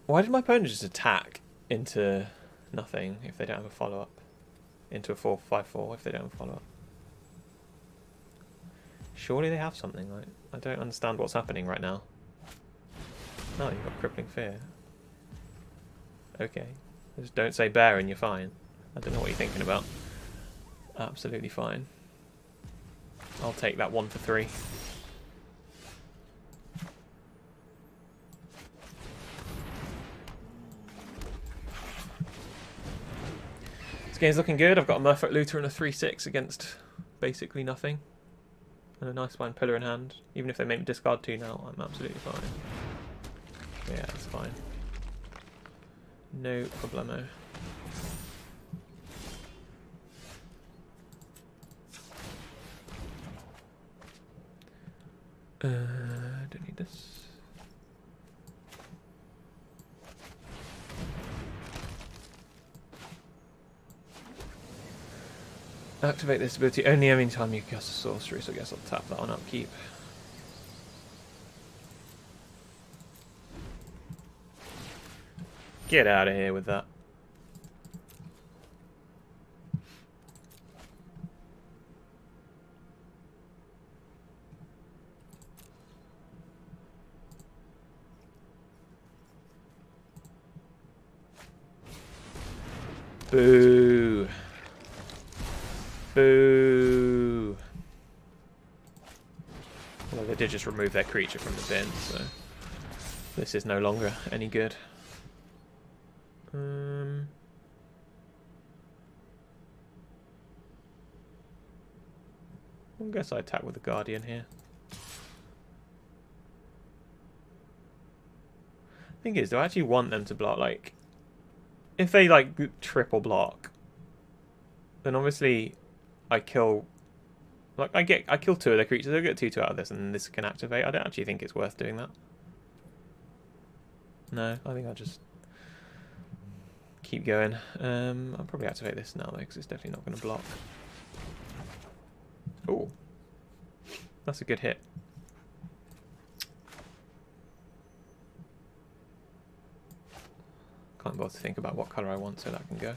Why did my opponent just attack into nothing if they don't have a follow-up? Into a 4-5-4 if they don't have a follow-up? Surely they have something. Like, I don't understand what's happening right now. No, you've got crippling fear. Okay. Just don't say bear and you're fine. I don't know what you're thinking about. Absolutely fine. I'll take that 1 for 3. This game's looking good. I've got a Murfolk Looter and a 3-6 against basically nothing. And a nice spine pillar in hand. Even if they make me discard 2 now, I'm absolutely fine. Yeah, that's fine. No problemo. Don't need this. Activate this ability only any time you cast a sorcery, so I guess I'll tap that on upkeep. Get out of here with that. Boo. Boo. Well, they did just remove their creature from the bin, so this is no longer any good. I guess I attack with the Guardian here. Thing is, do I actually want them to block? Like, if they like triple block, then obviously I kill. Like I kill 2 of their creatures. I get 2/2 out of this, and this can activate. I don't actually think it's worth doing that. No, I think I'll just keep going. I'll probably activate this now though, because it's definitely not going to block. Oh, that's a good hit. Can't bother to think about what colour I want, so that can go.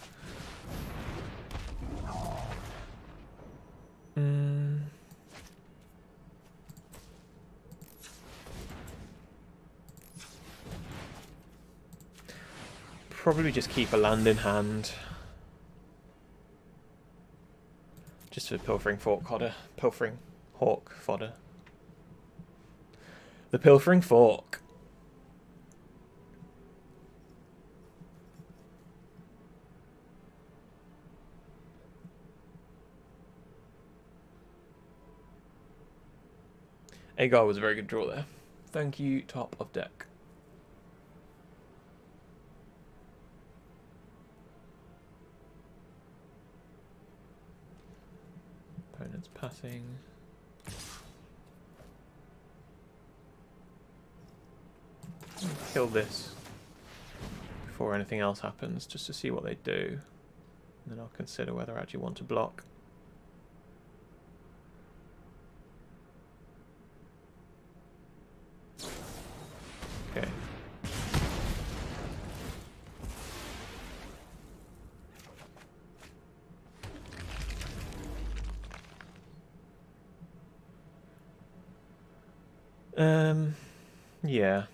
Probably just keep a land in hand. Just for Pilfering Hawk fodder. The Pilfering Fork. Agar was a very good draw there. Thank you, top of deck. Opponent's passing. Kill this before anything else happens, just to see what they do. And then I'll consider whether I actually want to block. Okay. Yeah.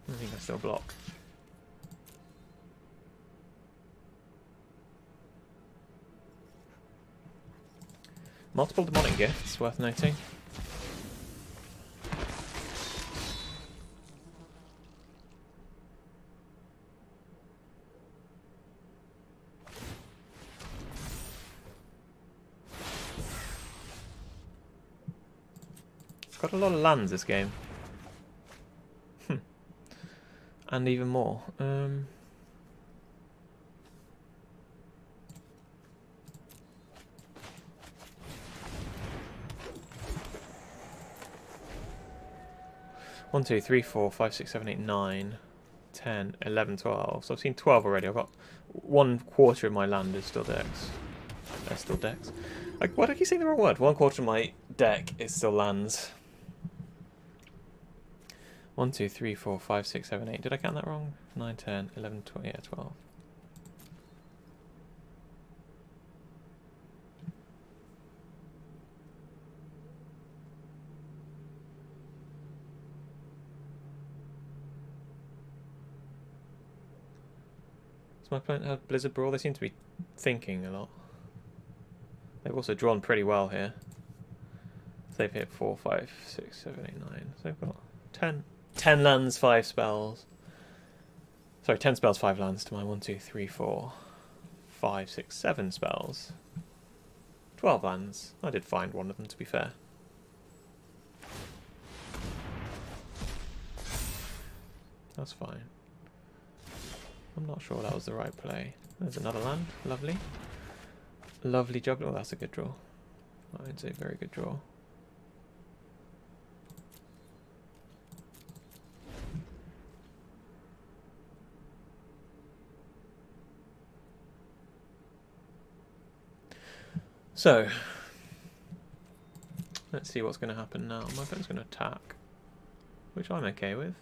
I think I still block. Multiple demonic gifts, worth noting. Got a lot of lands this game. And even more. 1, 2, 3, 4, 5, 6, 7, 8, 9, 10, 11, 12. So I've seen 12 already. I've got 1/4 of my land is still decks. They're still decks. Like, why do I keep saying the wrong word? 1/4 of my deck is still lands. 1, 2, 3, 4, 5, 6, 7, 8. Did I count that wrong? 9, 10, 11, 12. Yeah, 12. Does my opponent have Blizzard Brawl? They seem to be thinking a lot. They've also drawn pretty well here. So they've hit 4, 5, 6, 7, 8, 9. So they've got 10 lands, 5 spells. Sorry, 10 spells, 5 lands to my 1, 2, 3, 4, 5, 6, 7 spells. 12 lands. I did find one of them, to be fair. That's fine. I'm not sure that was the right play. There's another land. Lovely. Lovely juggler. Oh, that's a good draw. I'd say very good draw. So, let's see what's going to happen now. My opponent's going to attack, which I'm okay with.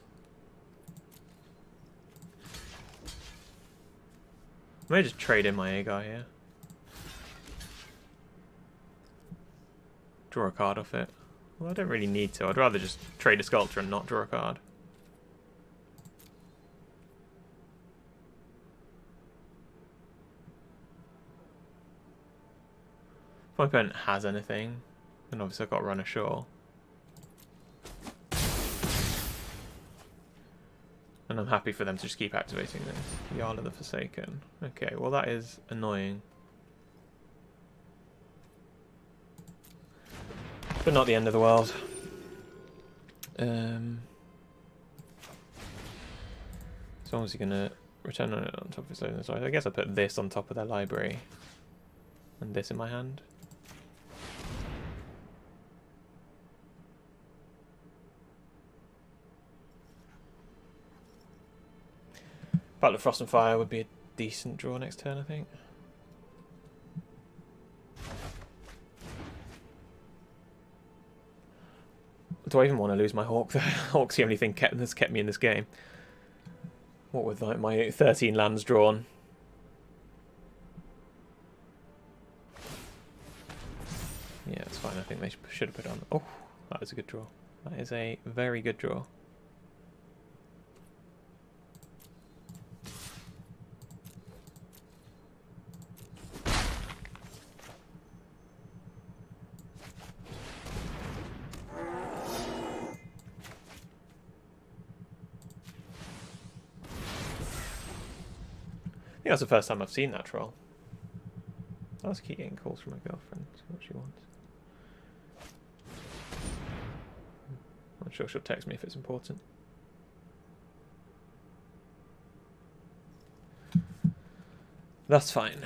I may just trade in my A guy here. Draw a card off it. Well, I don't really need to. I'd rather just trade a sculpture and not draw a card. If my opponent has anything, then obviously I've got to run ashore. And I'm happy for them to just keep activating this. Jarl of the Forsaken. Okay, well that is annoying. But not the end of the world. So obviously going to return on it on top of his own. So I guess I put this on top of their library. And this in my hand. Battle of Frost and Fire would be a decent draw next turn, I think. Do I even want to lose my Hawk? The Hawk's the only thing that's kept me in this game. What with like my 13 lands drawn? Yeah, it's fine. I think they should have put it on. Oh, that is a good draw. That is a very good draw. I think that's the first time I've seen that troll. I was keep getting calls from my girlfriend. See what she wants. I'm sure she'll text me if it's important. That's fine.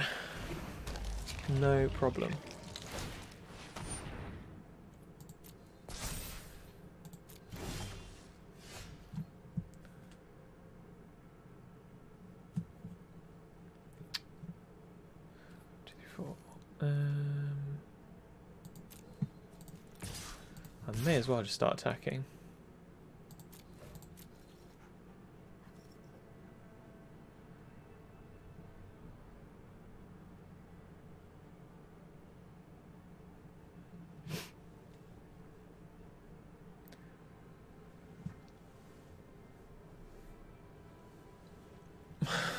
No problem. I may as well just start attacking.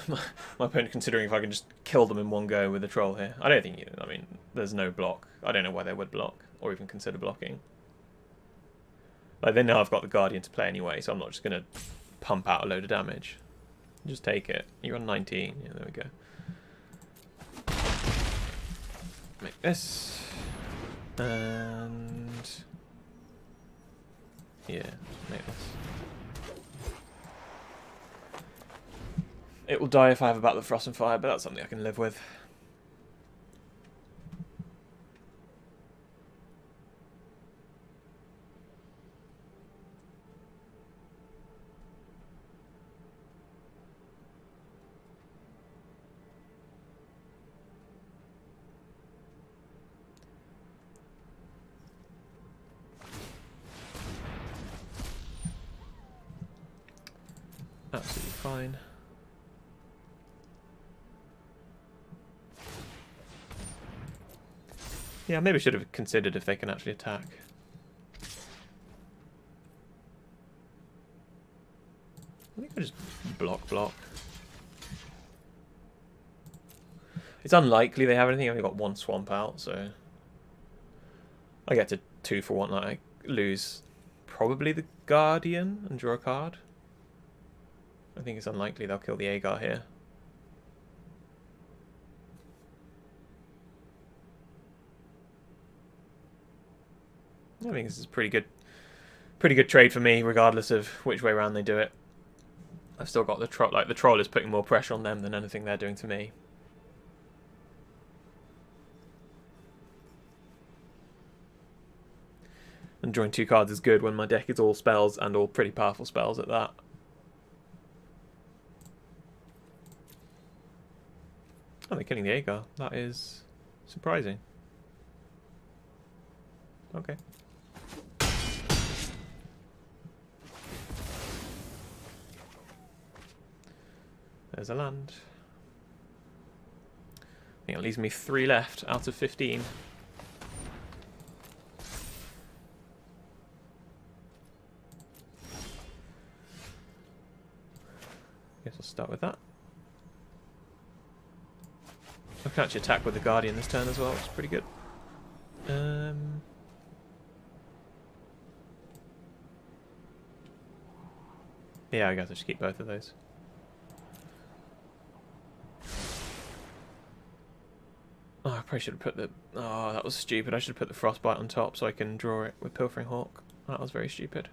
My opponent considering if I can just kill them in one go with a troll here. I don't think, I mean, there's no block. I don't know why they would block or even consider blocking. Like, they know I've got the Guardian to play anyway, so I'm not just going to pump out a load of damage. Just take it. You're on 19. Yeah, there we go. Make this. And... yeah, make this. It will die if I have a Battle of Frost and Fire, but that's something I can live with. absolutely fine. Yeah, maybe I should have considered if they can actually attack. I think I just block. It's unlikely they have anything. I've only got one swamp out, so I get to 2 for 1. I lose probably the Guardian and draw a card. I think it's unlikely they'll kill the Agar here. I think this is pretty good trade for me, regardless of which way around they do it. I've still got the troll. Like the troll is putting more pressure on them than anything they're doing to me. And drawing 2 cards is good when my deck is all spells and all pretty powerful spells at that. Oh, they're killing the Agar. That is surprising. Okay. There's a land. I think it leaves me 3 left out of 15. Guess I'll start with that. I can actually attack with the Guardian this turn as well, which is pretty good. Yeah, I guess I should keep both of those. Oh, I probably should have put the... Oh, that was stupid. I should have put the Frostbite on top so I can draw it with Pilfering Hawk. That was very stupid.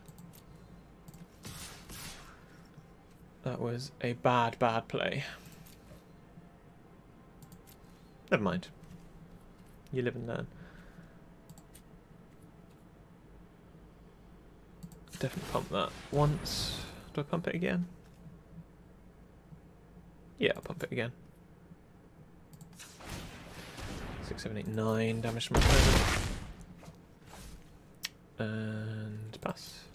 That was a bad play. Never mind. You live and learn. Definitely pump that once. Do I pump it again? Yeah, I'll pump it again. 6, 7, 8, 9 damage to my opponent. And pass.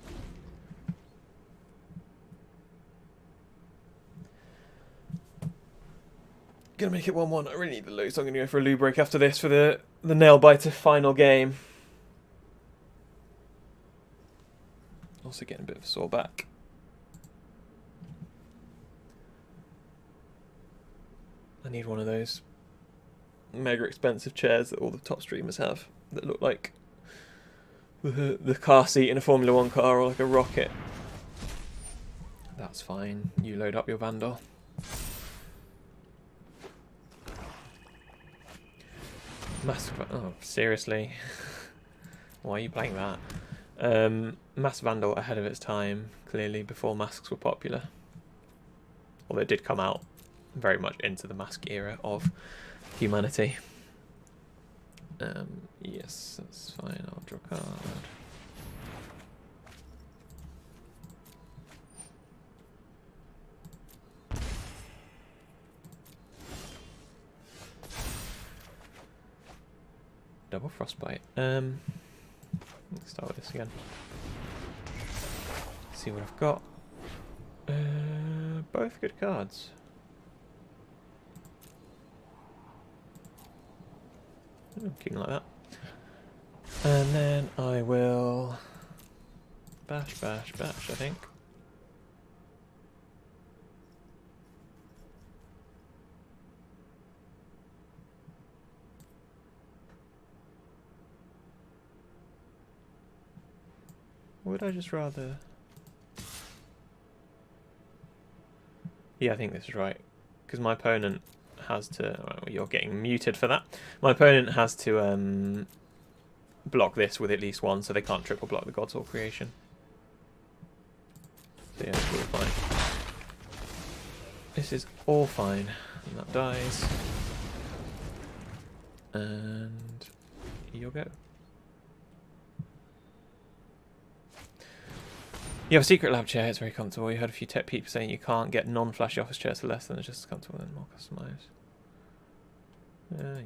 Gonna make it 1-1. I really need the loot, so I'm gonna go for a loo break after this for the nail biter final game. Also getting a bit of a sore back. I need one of those mega expensive chairs that all the top streamers have that look like the car seat in a Formula 1 car or like a rocket. That's fine. You load up your Vandal. Massive. Oh, seriously? Why are you playing that? Mass Vandal ahead of its time, clearly, before masks were popular. Although it did come out very much into the mask era of humanity. Yes, that's fine. I'll draw a card. Double Frostbite. Let's start with this again. See what I've got. Both good cards. King like that. And then I will bash, I think. Would I just rather... Yeah, I think this is right. Because my opponent has to... Well, you're getting muted for that. My opponent has to block this with at least one, so they can't triple block the God's All Creation. So yeah, it's all fine. This is all fine. And that dies. And you'll go. You have a secret lab chair, it's very comfortable. You heard a few tech people saying you can't get non-flashy office chairs for less than it's just as comfortable and more customized.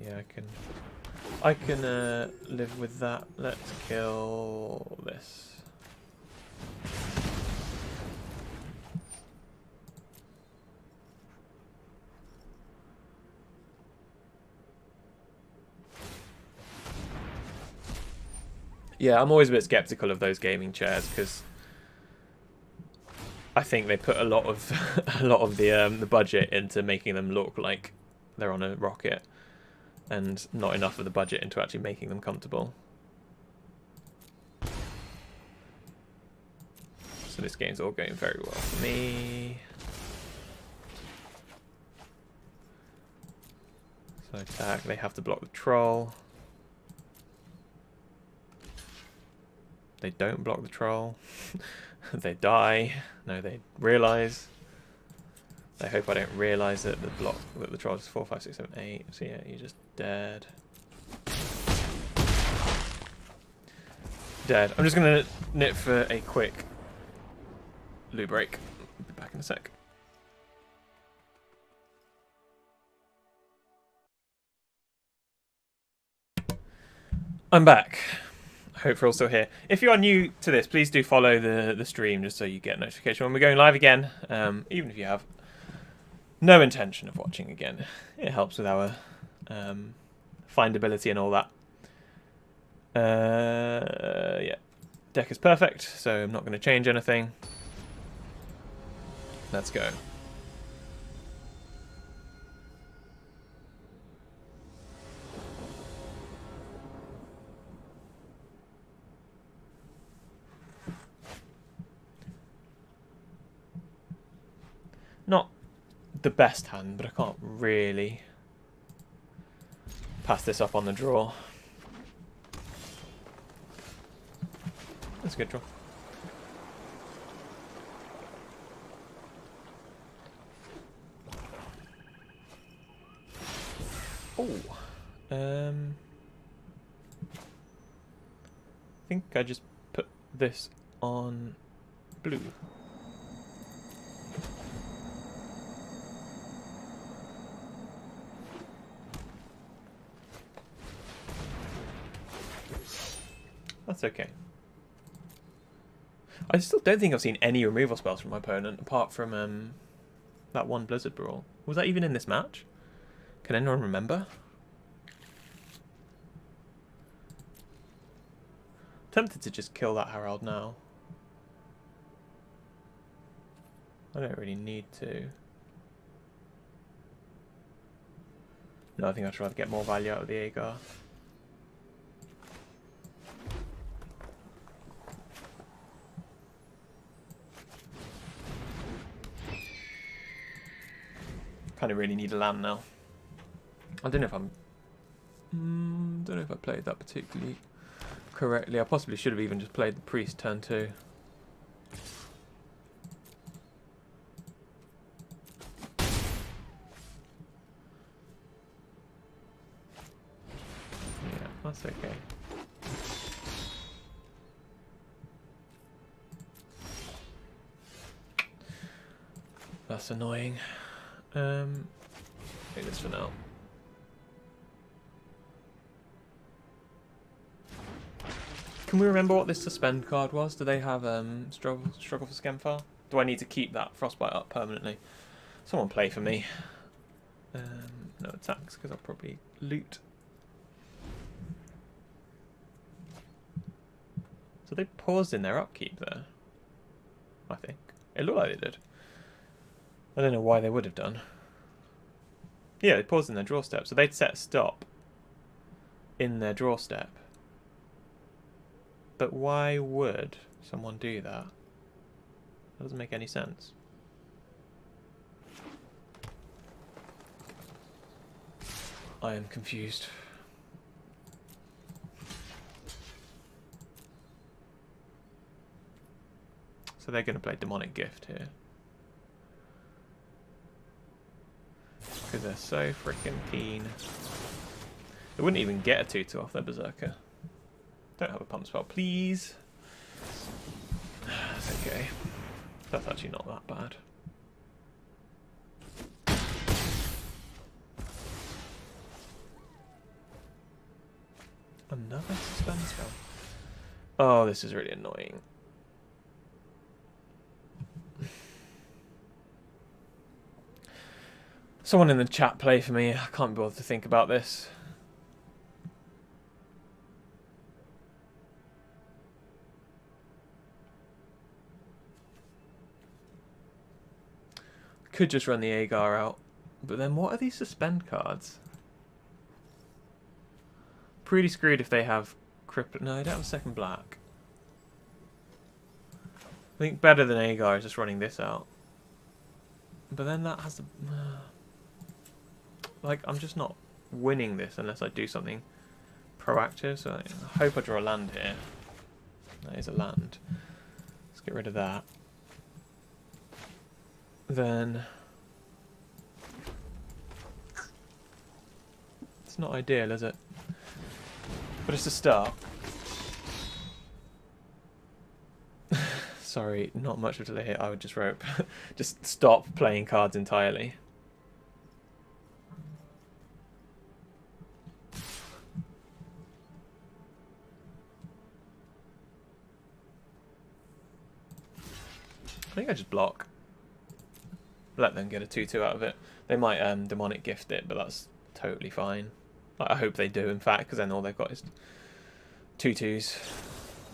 Yeah, I can live with that. Let's kill this. Yeah, I'm always a bit skeptical of those gaming chairs because I think they put a lot of the budget into making them look like they're on a rocket, and not enough of the budget into actually making them comfortable. So this game's all going very well for me. So attack, they have to block the troll. They don't block the troll. They die. No, they realise. I hope I don't realise that the troll is 4, 5, 6, 7, 8. So yeah, you're just dead. Dead. I'm just gonna knit for a quick loo break. I'll be back in a sec. I'm back. I hope you're all still here. If you are new to this, please do follow the stream just so you get a notification when we're going live again. Even if you have no intention of watching again, it helps with our findability and all that. Yeah, deck is perfect, so I'm not going to change anything. Let's go. Not the best hand, but I can't really pass this up on the draw. That's a good draw. Oh, I think I just put this on blue. That's okay. I still don't think I've seen any removal spells from my opponent apart from that one Blizzard Brawl. Was that even in this match? Can anyone remember? Tempted to just kill that Herald now. I don't really need to. No, I think I'd rather get more value out of the Agar. Kind of really need a land now. I don't know if I'm... don't know if I played that particularly correctly. I possibly should have even just played the priest turn 2. Yeah, that's okay. That's annoying. Take this for now. Can we remember what this suspend card was? Do they have struggle for Scamfar? Do I need to keep that frostbite up permanently? Someone play for me. No attacks because I'll probably loot. So they paused in their upkeep there. I think it looked like they did. I don't know why they would have done. Yeah, they paused in their draw step, so they'd set stop in their draw step. But why would someone do that? That doesn't make any sense. I am confused. So they're going to play Demonic Gift here. Because they're so freaking keen. They wouldn't even get a 2/2 off their Berserker. Don't have a pump spell, please. That's okay. That's actually not that bad. Another suspend spell. Oh, this is really annoying. Someone in the chat play for me. I can't be bothered to think about this. Could just run the Agar out. But then what are these suspend cards? Pretty screwed if they have Crypto. No, they don't have a second black. I think better than Agar is just running this out. But then that has to... like, I'm just not winning this unless I do something proactive. So I hope I draw a land here. That is a land. Let's get rid of that. Then... it's not ideal, is it? But it's a start. Sorry, not much of a delay here. I would just rope. Just stop playing cards entirely. I think I just block. Let them get a 2-2 out of it. They might demonic gift it, but that's totally fine. I hope they do, in fact, because then all they've got is 2-2s.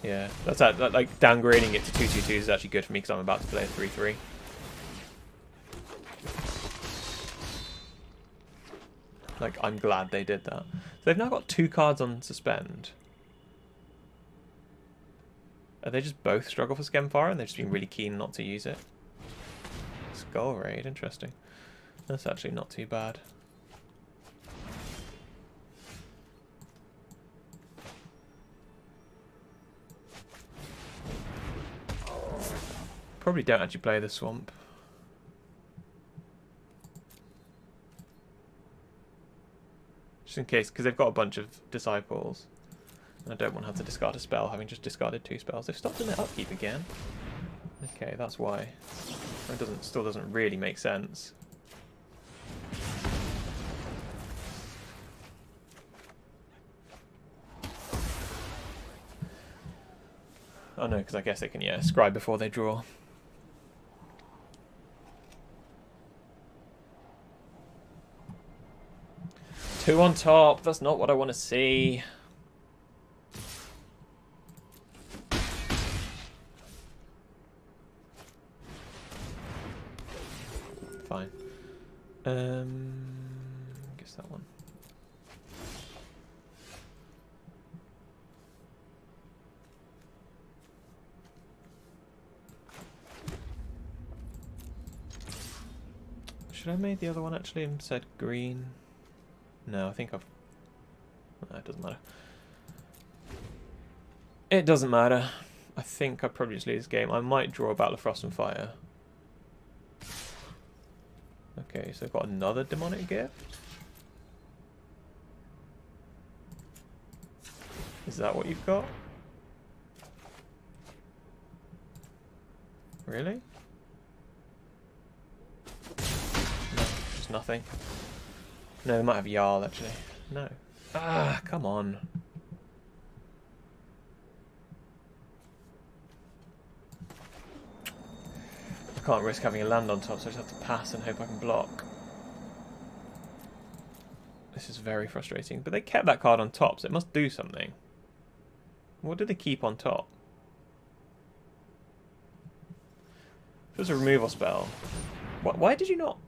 Yeah, that's like downgrading it to 2-2-2s is actually good for me because I'm about to play a 3-3. Like, I'm glad they did that. So they've now got 2 cards on suspend. Are they just both struggle for Skemfire and they've just been really keen not to use it? Skull Raid, interesting. That's actually not too bad. Probably don't actually play the swamp. Just in case, because they've got a bunch of disciples. And I don't want to have to discard a spell, having just discarded 2 spells. They've stopped in their upkeep again. Okay, that's why. It still doesn't really make sense. Oh no, because I guess they can, yeah, scribe before they draw. Two on top, that's not what I want to see. Fine. Guess that one. Should I have made the other one actually and said green? No, I think I've... no, it doesn't matter. It doesn't matter. I think I probably just lose this game. I might draw a Battle of Frost and Fire. Okay, so I've got another demonic gift. Is that what you've got? Really? No, just nothing. No, we might have Jarl actually. No. Ah, come on. I can't risk having a land on top, so I just have to pass and hope I can block. This is very frustrating. But they kept that card on top, so it must do something. What did they keep on top? It was a removal spell. Why did you not...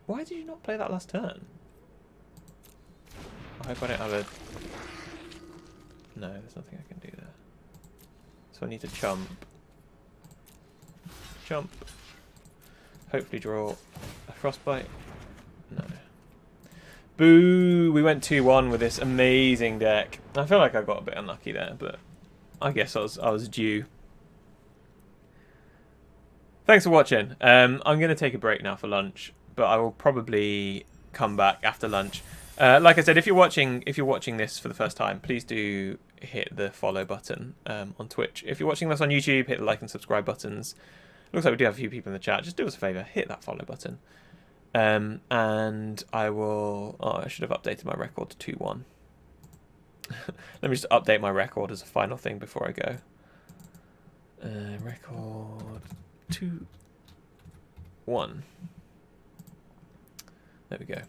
why did you not play that last turn? I hope I don't have a... no, there's nothing I can do there. So I need to chump. Chump. Hopefully draw a Frostbite. No. Boo! We went 2-1 with this amazing deck. I feel like I got a bit unlucky there, but I guess I was due. Thanks for watching. I'm going to take a break now for lunch, but I will probably come back after lunch. Like I said, if you're watching this for the first time, please do hit the follow button on Twitch. If you're watching this on YouTube, hit the like and subscribe buttons. Looks like we do have a few people in the chat. Just do us a favour, hit that follow button. And I will... oh, I should have updated my record to 2-1. Let me just update my record as a final thing before I go. Record 2-1. There we go.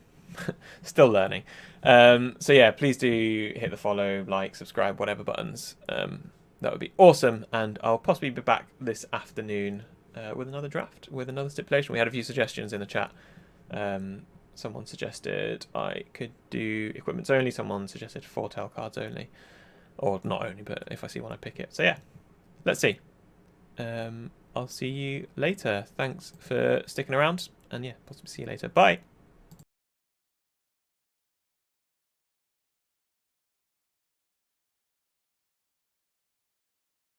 Still learning. So yeah, please do hit the follow, like, subscribe, whatever buttons. That would be awesome. And I'll possibly be back this afternoon with another draft, with another stipulation. We had a few suggestions in the chat. Someone suggested I could do equipments only. Someone suggested foretell cards only. Or not only, but if I see one, I pick it. So yeah, let's see. I'll see you later. Thanks for sticking around. And yeah, possibly see you later. Bye.